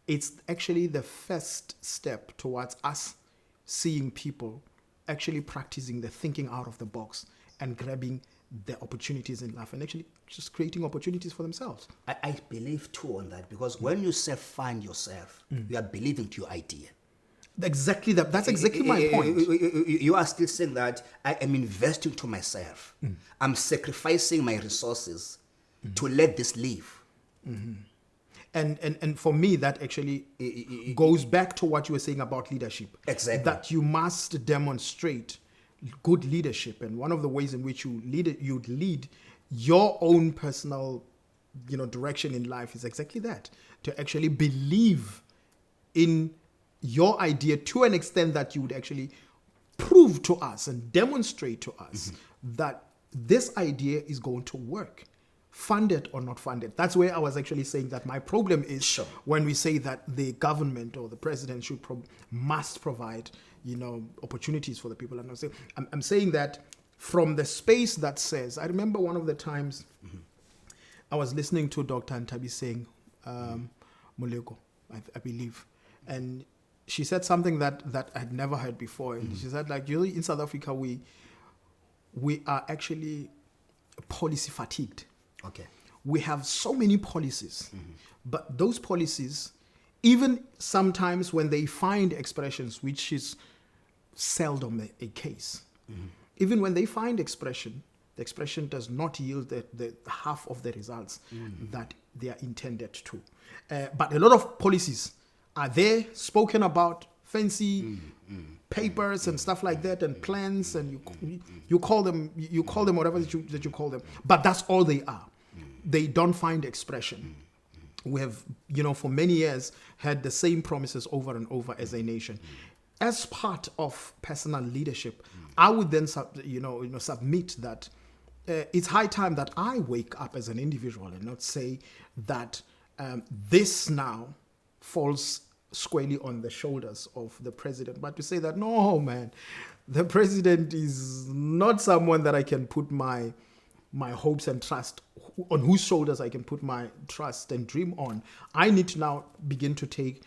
it's actually the first step towards us seeing people actually practicing the thinking out of the box and grabbing the opportunities in life and actually just creating opportunities for themselves. I believe too on that, because when you self-fund yourself, you are believing to your idea. Exactly that. That's exactly my point. You are still saying that I am investing to myself. I'm sacrificing my resources to let this live. And for me, that actually goes back to what you were saying about leadership. Exactly. That you must demonstrate good leadership, and one of the ways in which you lead your own personal, direction in life is exactly that: to actually believe in your idea to an extent that you would actually prove to us and demonstrate to us that this idea is going to work. Funded or not funded. That's where I was actually saying that my problem is when we say that the government or the president must provide, opportunities for the people. And I'm saying that from the space that says, I remember one of the times I was listening to Dr. Ntabi saying, Muleko, I believe, and she said something that I'd never heard before. And she said, in South Africa, we are actually policy fatigued. Okay. We have so many policies, but those policies, even sometimes when they find expressions, which is seldom a case, even when they find expression, the expression does not yield the half of the results that they are intended to. But a lot of policies are there, spoken about, fancy papers and stuff like that, and plans, and you call them whatever that you call them, but that's all they are. They don't find expression. We have, for many years had the same promises over and over as a nation. As part of personal leadership, I would then submit that it's high time that I wake up as an individual and not say that this now falls squarely on the shoulders of the president, but to say that no, man, the president is not someone that I can put my hopes and trust on, whose shoulders I can put my trust and dream on. I need to now begin to take,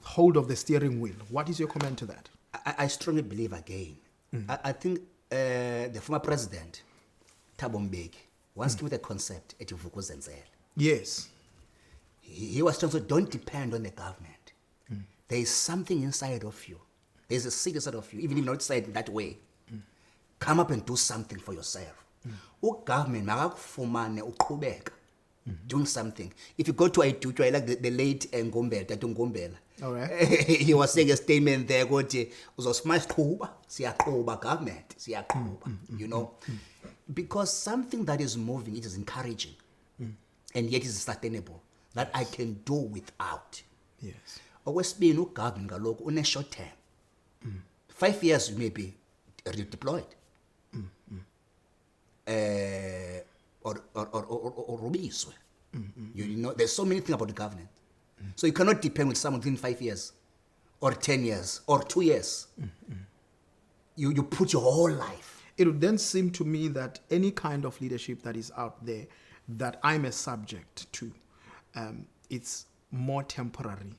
hold of the steering wheel. What is your comment to that? I strongly believe again. I think the former president, Thabo Mbeki, once came with a concept at Vukuzenzela. Yes. He was trying to don't depend on the government. There is something inside of you. There's a seed inside of you, even if not said that way. Come up and do something for yourself. Government, makakufumane uqhubeka doing something. If you go to I like the late Ngombela, Tatu Ngombela. All right. He was saying a statement there, siyaqhuba government, siyaqhuba, because something that is moving, it is encouraging, and yet is sustainable, that I can do without. Yes. Okwesibini, ugovernment kaloku une short term. 5 years you may be redeployed. Or rubiswe. There's so many things about the government. So you cannot depend on someone within 5 years, or 10 years, or 2 years. You put your whole life. It would then seem to me that any kind of leadership that is out there that I'm a subject to, it's more temporary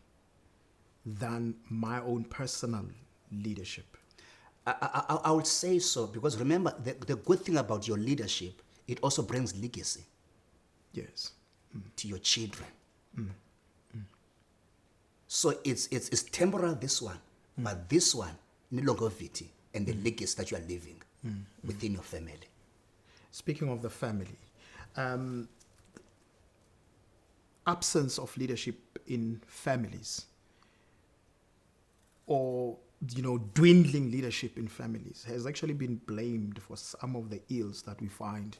than my own personal leadership. I would say so, because remember, the good thing about your leadership, it also brings legacy. Yes. To your children. So it's temporal, this one, but this one, longevity and the legacy that you are leaving within your family. Speaking of the family, absence of leadership in families, or dwindling leadership in families, has actually been blamed for some of the ills that we find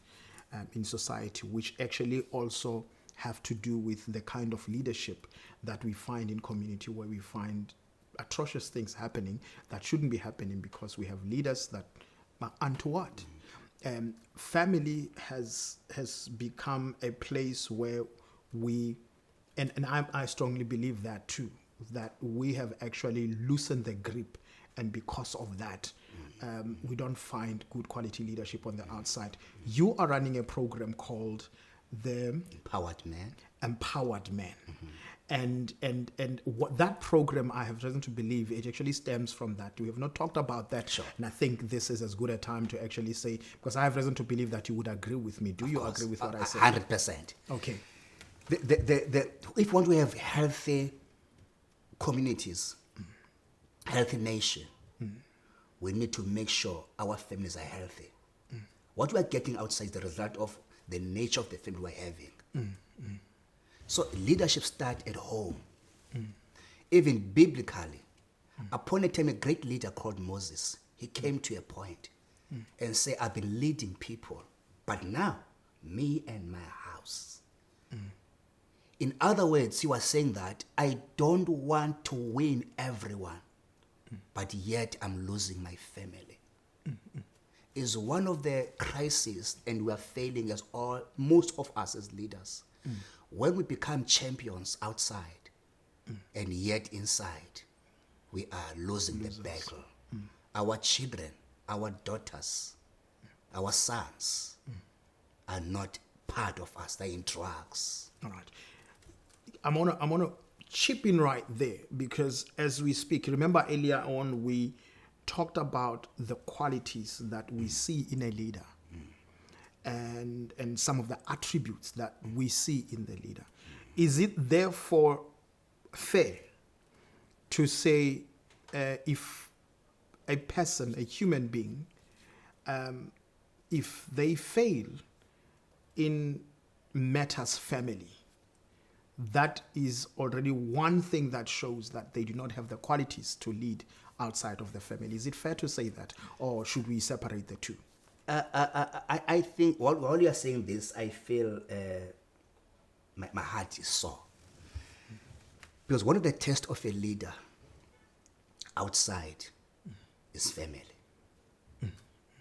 in society, which actually also have to do with the kind of leadership that we find in community, where we find atrocious things happening that shouldn't be happening because we have leaders that are untoward. Family has become a place where we, and I strongly believe that too, that we have actually loosened the grip, and because of that, we don't find good quality leadership on the outside. You are running a program called the Empowered Man. And what that program, I have reason to believe, it actually stems from that. We have not talked about that. Sure. And I think this is as good a time to actually say, because I have reason to believe that you would agree with me. Do you agree with what I said? 100%. Okay. If we want to have healthy communities, healthy nation, we need to make sure our families are healthy. What we are getting outside is the result of the nature of the family we're having. So leadership starts at home. Even biblically, upon a time, a great leader called Moses, he came to a point and said, I've been leading people, but now, me and my house. In other words, he was saying that I don't want to win everyone, but yet I'm losing my family. Is one of the crises, and we are failing as most of us as leaders. When we become champions outside, and yet inside, we are losing the battle. Our children, our daughters, our sons are not part of us. They're in drugs. All right. I'm gonna chip in right there, because as we speak, remember earlier on we talked about the qualities that we see in a leader, and some of the attributes that we see in the leader. Is it therefore fair to say if a person, a human being, if they fail in matters family, that is already one thing that shows that they do not have the qualities to lead outside of the family? Is it fair to say that, or should we separate the two? I think while you are saying this, I feel my heart is sore. Because one of the tests of a leader outside is family.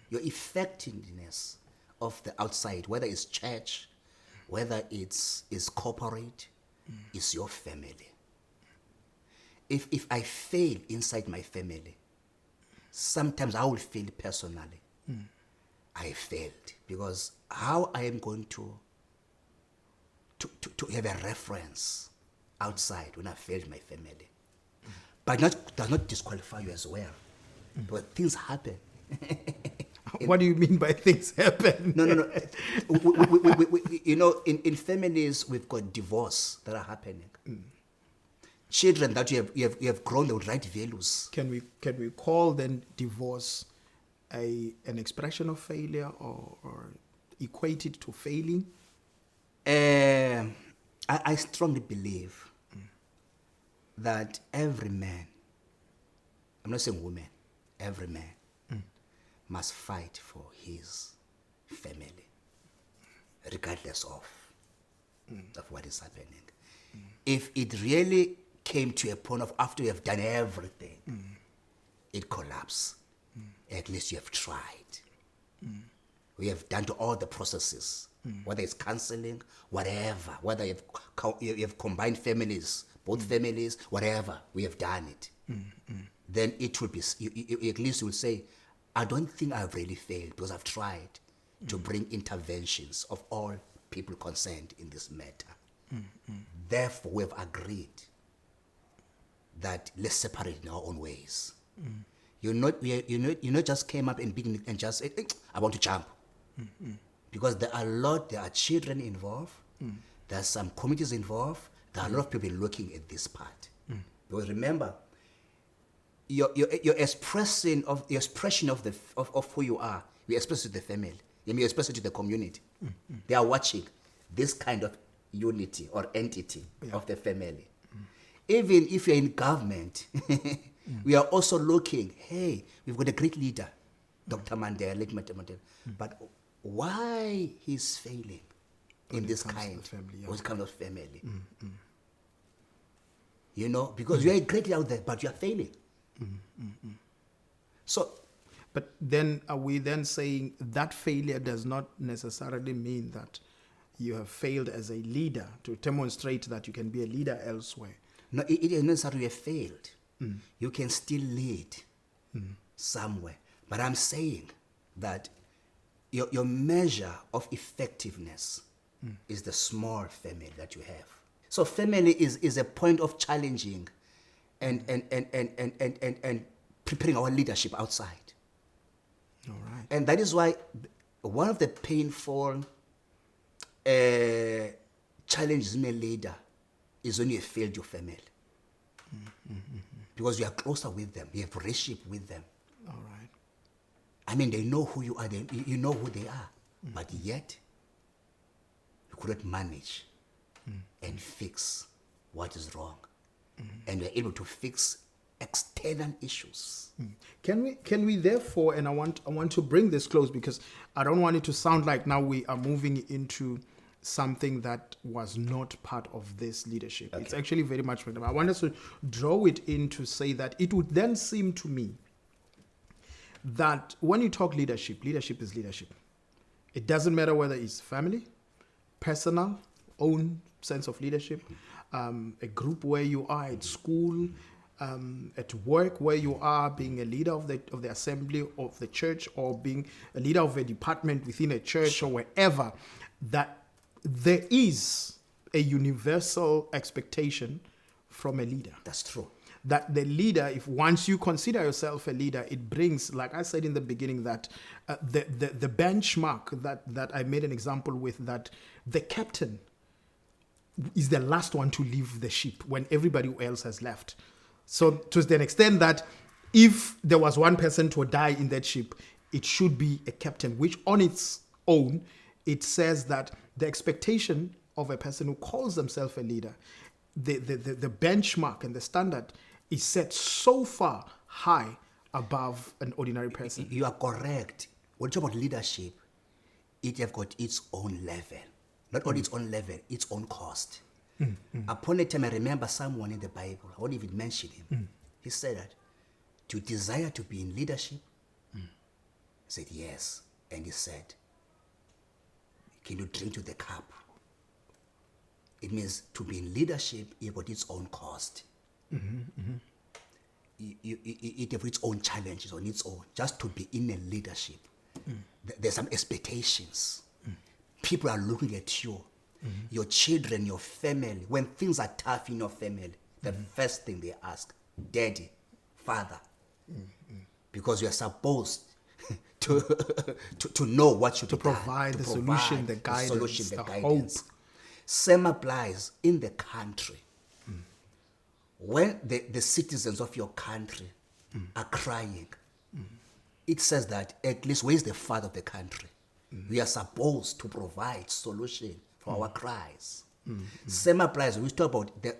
Your effectiveness of the outside, whether it's church, whether it's corporate, is your family. If I fail inside my family, sometimes I will feel personally, I failed, because how I am going to have a reference outside when I failed my family. But does not disqualify you as well. But things happen. What do you mean by things happen? No. In families, we've got divorce that are happening. Children that you have grown with right values. Can we call then divorce an expression of failure or equate it to failing? I strongly believe that every man, I'm not saying woman, every man must fight for his family, regardless of what is happening. If it really came to a point of after you have done everything, it collapses, at least you have tried. We have done to all the processes, whether it's counseling, whatever, whether you have combined families, both families, whatever, we have done it. Then it will be, at least you will say, I don't think I've really failed, because I've tried to bring interventions of all people concerned in this matter. Therefore, we have agreed that let's separate in our own ways. You not just came up and just said, I want to jump. Because there are children involved, there are some committees involved, there are a lot of people looking at this part. Because remember, your expression of who you are, you express it to the family, you express it to the community. They are watching this kind of unity or entity of the family. Even if you're in government, we are also looking, hey, we've got a great leader, Dr. Mandela, late Mandela, but why he's failing in this kind of family? You know, because you're a great leader out there, but you're failing. So, but then are we then saying that failure does not necessarily mean that you have failed as a leader, to demonstrate that you can be a leader elsewhere? No, it isn't necessarily you have failed. You can still lead somewhere. But I'm saying that your measure of effectiveness is the small family that you have. So family is a point of challenging and preparing our leadership outside. All right. And that is why one of the painful challenges in a leader is when you have failed your family. Because you are closer with them, you have relationship with them. All right. I mean, they know who you are, you know who they are, but yet you couldn't manage and fix what is wrong. And you're able to fix external issues. Can we therefore, and I want to bring this close, because I don't want it to sound like now we are moving into something that was not part of this leadership. Okay. It's actually very much random. I want us to draw it in to say that it would then seem to me that when you talk leadership, leadership is leadership. It doesn't matter whether it's family, personal, own sense of leadership, a group where you are at school, at work where you are, being a leader of the assembly of the church, or being a leader of a department within a church, or wherever, that there is a universal expectation from a leader. That's true. That the leader, if once you consider yourself a leader, it brings, like I said in the beginning, that the benchmark that I made an example with, that the captain is the last one to leave the ship when everybody else has left. So to the extent that if there was one person to die in that ship, it should be a captain, which on its own, it says that the expectation of a person who calls themselves a leader, the benchmark and the standard is set so far high above an ordinary person. You are correct. When you talk about leadership, it has got its own level. Not only its own level, its own cost. Upon a time, I remember someone in the Bible, I won't even mention him. He said that, do you desire to be in leadership? I said, yes. And he said, can you drink to the cup? It means to be in leadership, it got its own cost. It have its own challenges on its own. Just to be in a leadership, there's some expectations. People are looking at you, your children, your family. When things are tough in your family, the first thing they ask, Daddy, Father, because you are supposed to know what should To be done, provide the solution, the guidance, the hope. Same applies in the country. When the citizens of your country are crying, it says that at least where is the father of the country? We are supposed to provide solution for our cries. Same applies. We talk about the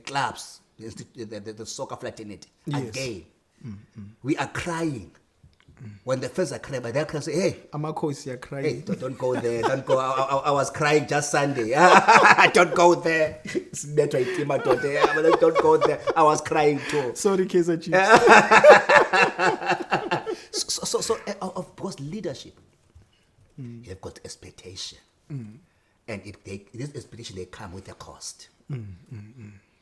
clubs, the soccer fraternity. Yes. Again, we are crying. When the first are crying, but they're crying, say, hey, Amakosi are crying. hey, don't go there. Don't go. I was crying just Sunday. Don't go there. Don't go there. I was crying too. Sorry, Kaiser Chiefs. So of course, leadership. You've got expectation. And this expectation, they come with a cost.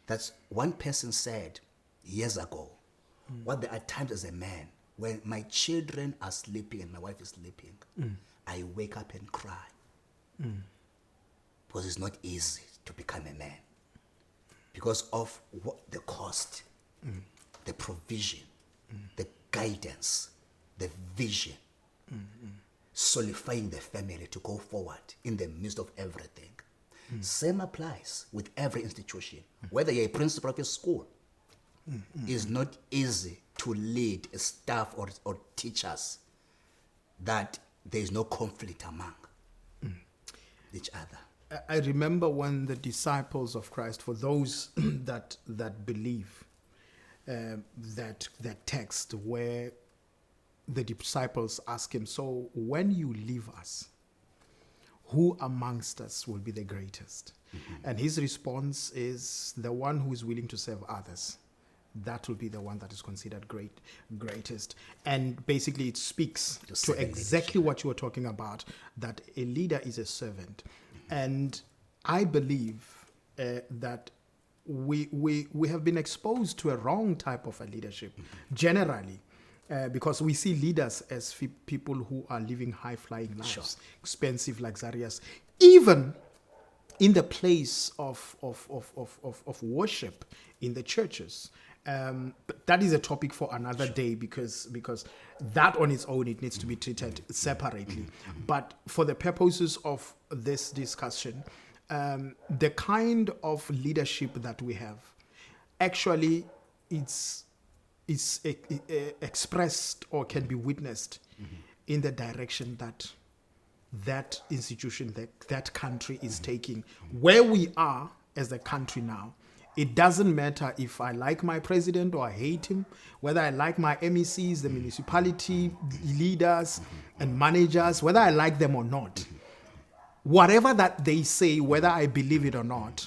That's one person said years ago, what there are times as a man, when my children are sleeping and my wife is sleeping, I wake up and cry. Because it's not easy to become a man. Because of what the cost, the provision, the guidance, the vision, solidifying the family to go forward in the midst of everything. Same applies with every institution. Whether you're a principal of a school, it's not easy to lead a staff or teachers that there is no conflict among each other. I remember when the disciples of Christ, for those that believe, that text where the disciples ask him, so when you leave us, who amongst us will be the greatest? And his response is, the one who is willing to serve others. That will be the one that is considered greatest. And basically it speaks to exactly what you were talking about, that a leader is a servant. And I believe that we have been exposed to a wrong type of a leadership, generally. Because we see leaders as people who are living high-flying lives, expensive, luxurious, even in the place of worship in the churches. But that is a topic for another day, because that on its own, it needs to be treated separately. But for the purposes of this discussion, the kind of leadership that we have, actually, it's expressed or can be witnessed in the direction that institution, that country is taking. Where we are as a country now, it doesn't matter if I like my president or I hate him, whether I like my MECs, the municipality leaders and managers, whether I like them or not. Whatever that they say, whether I believe it or not,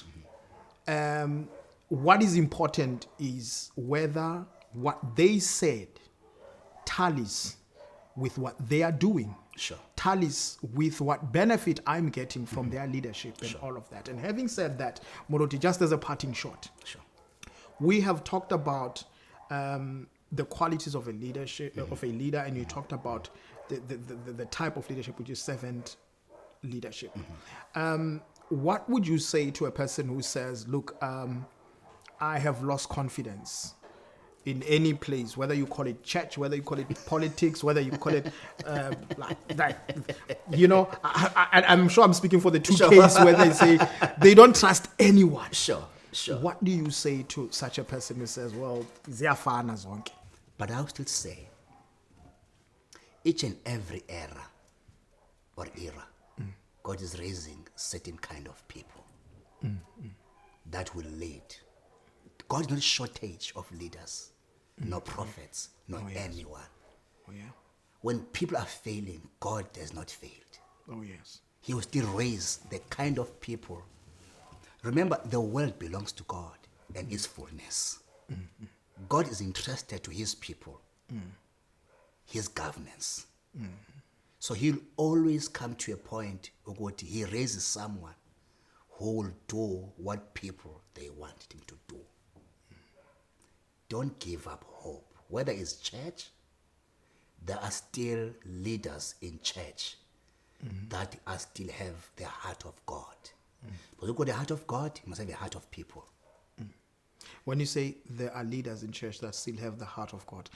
what is important is whether what they said tallies with what they are doing, tallies with what benefit I'm getting from their leadership and all of that. And having said that, Moroti, just as a parting shot, we have talked about the qualities of a leadership of a leader, and you talked about the type of leadership, which is servant leadership. What would you say to a person who says, look, I have lost confidence in any place, whether you call it church, whether you call it politics, whether you call it, I'm sure I'm speaking for the two cases where they say they don't trust anyone. Sure. What do you say to such a person who says, well, ziyafana zonke? But I'll still say, each and every era or era, God is raising certain kind of people that will lead. God is not a shortage of leaders, no prophets, no anyone. Oh, yeah. When people are failing, God has not failed. Oh, yes. He will still raise the kind of people. Remember, the world belongs to God and its fullness. God is interested to his people, his governance. So he'll always come to a point where he raises someone who will do what people they want him to do. Don't give up hope. Whether it's church, there are still leaders in church that are still have the heart of God. But you've got the heart of God, you must have the heart of people. When you say there are leaders in church that still have the heart of God,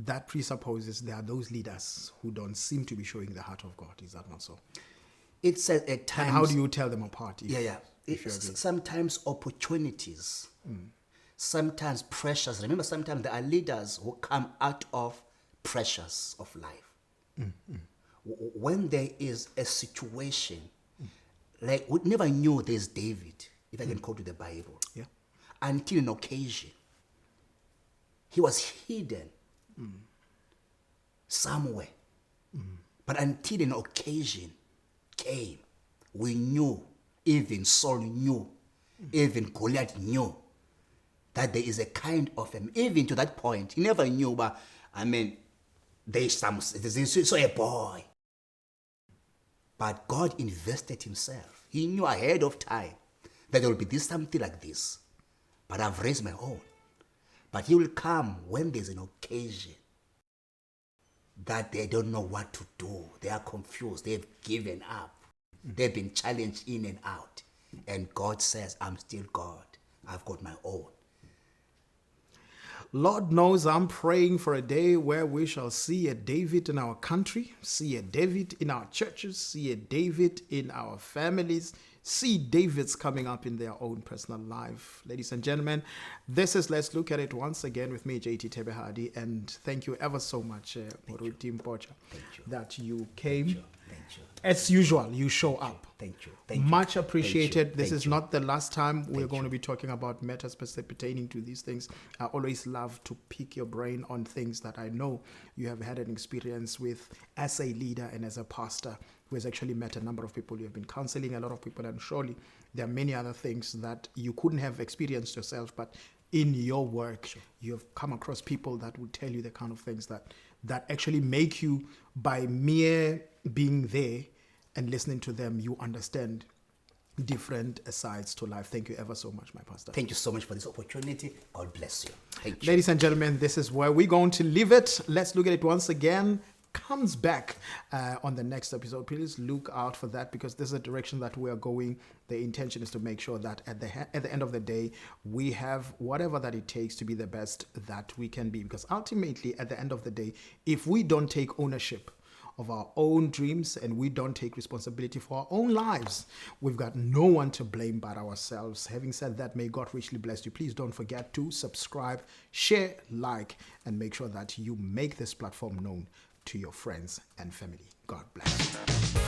that presupposes there are those leaders who don't seem to be showing the heart of God. Is that not so? It says at times... And how do you tell them apart? Sometimes opportunities, sometimes pressures. Remember, sometimes there are leaders who come out of pressures of life. When there is a situation, like we never knew there's David, if I can quote to the Bible, until an occasion. He was hidden somewhere. But until an occasion came, we knew, even Saul knew, even Goliath knew that there is a kind of him. Even to that point, he never knew, but I mean, there's a boy. But God invested himself. He knew ahead of time that there will be something like this. But I've raised my own. But he will come when there's an occasion that they don't know what to do. They are confused. They've given up. They've been challenged in and out. And God says, I'm still God. I've got my own. Lord knows I'm praying for a day where we shall see a David in our country, see a David in our churches, see a David in our families, see Davids coming up in their own personal life. Ladies and gentlemen, this is Let's Look at It once again with me, JT Tebehadi, and thank you ever so much, Moruti Mpotsha, that you came. Thank you. As usual, you show up. Thank you. Much appreciated. This is not the last time we're going to be talking about matters pertaining to these things. I always love to pick your brain on things that I know you have had an experience with as a leader and as a pastor who has actually met a number of people. You have been counseling a lot of people, and surely there are many other things that you couldn't have experienced yourself, but in your work, you have come across people that will tell you the kind of things that actually make you, by mere being there and listening to them, you understand different sides to life. Thank you ever so much, my pastor. Thank you so much for this opportunity. God bless you. Thank you. Ladies and gentlemen, this is where we're going to leave it. Let's Look at It once again comes back on the next episode. Please look out for that, because this is the direction that we are going. The intention is to make sure that at the end of the day, we have whatever that it takes to be the best that we can be. Because ultimately, at the end of the day, if we don't take ownership of our own dreams and we don't take responsibility for our own lives, we've got no one to blame but ourselves. Having said that, may God richly bless you. Please don't forget to subscribe, share, like, and make sure that you make this platform known to your friends and family. God bless you.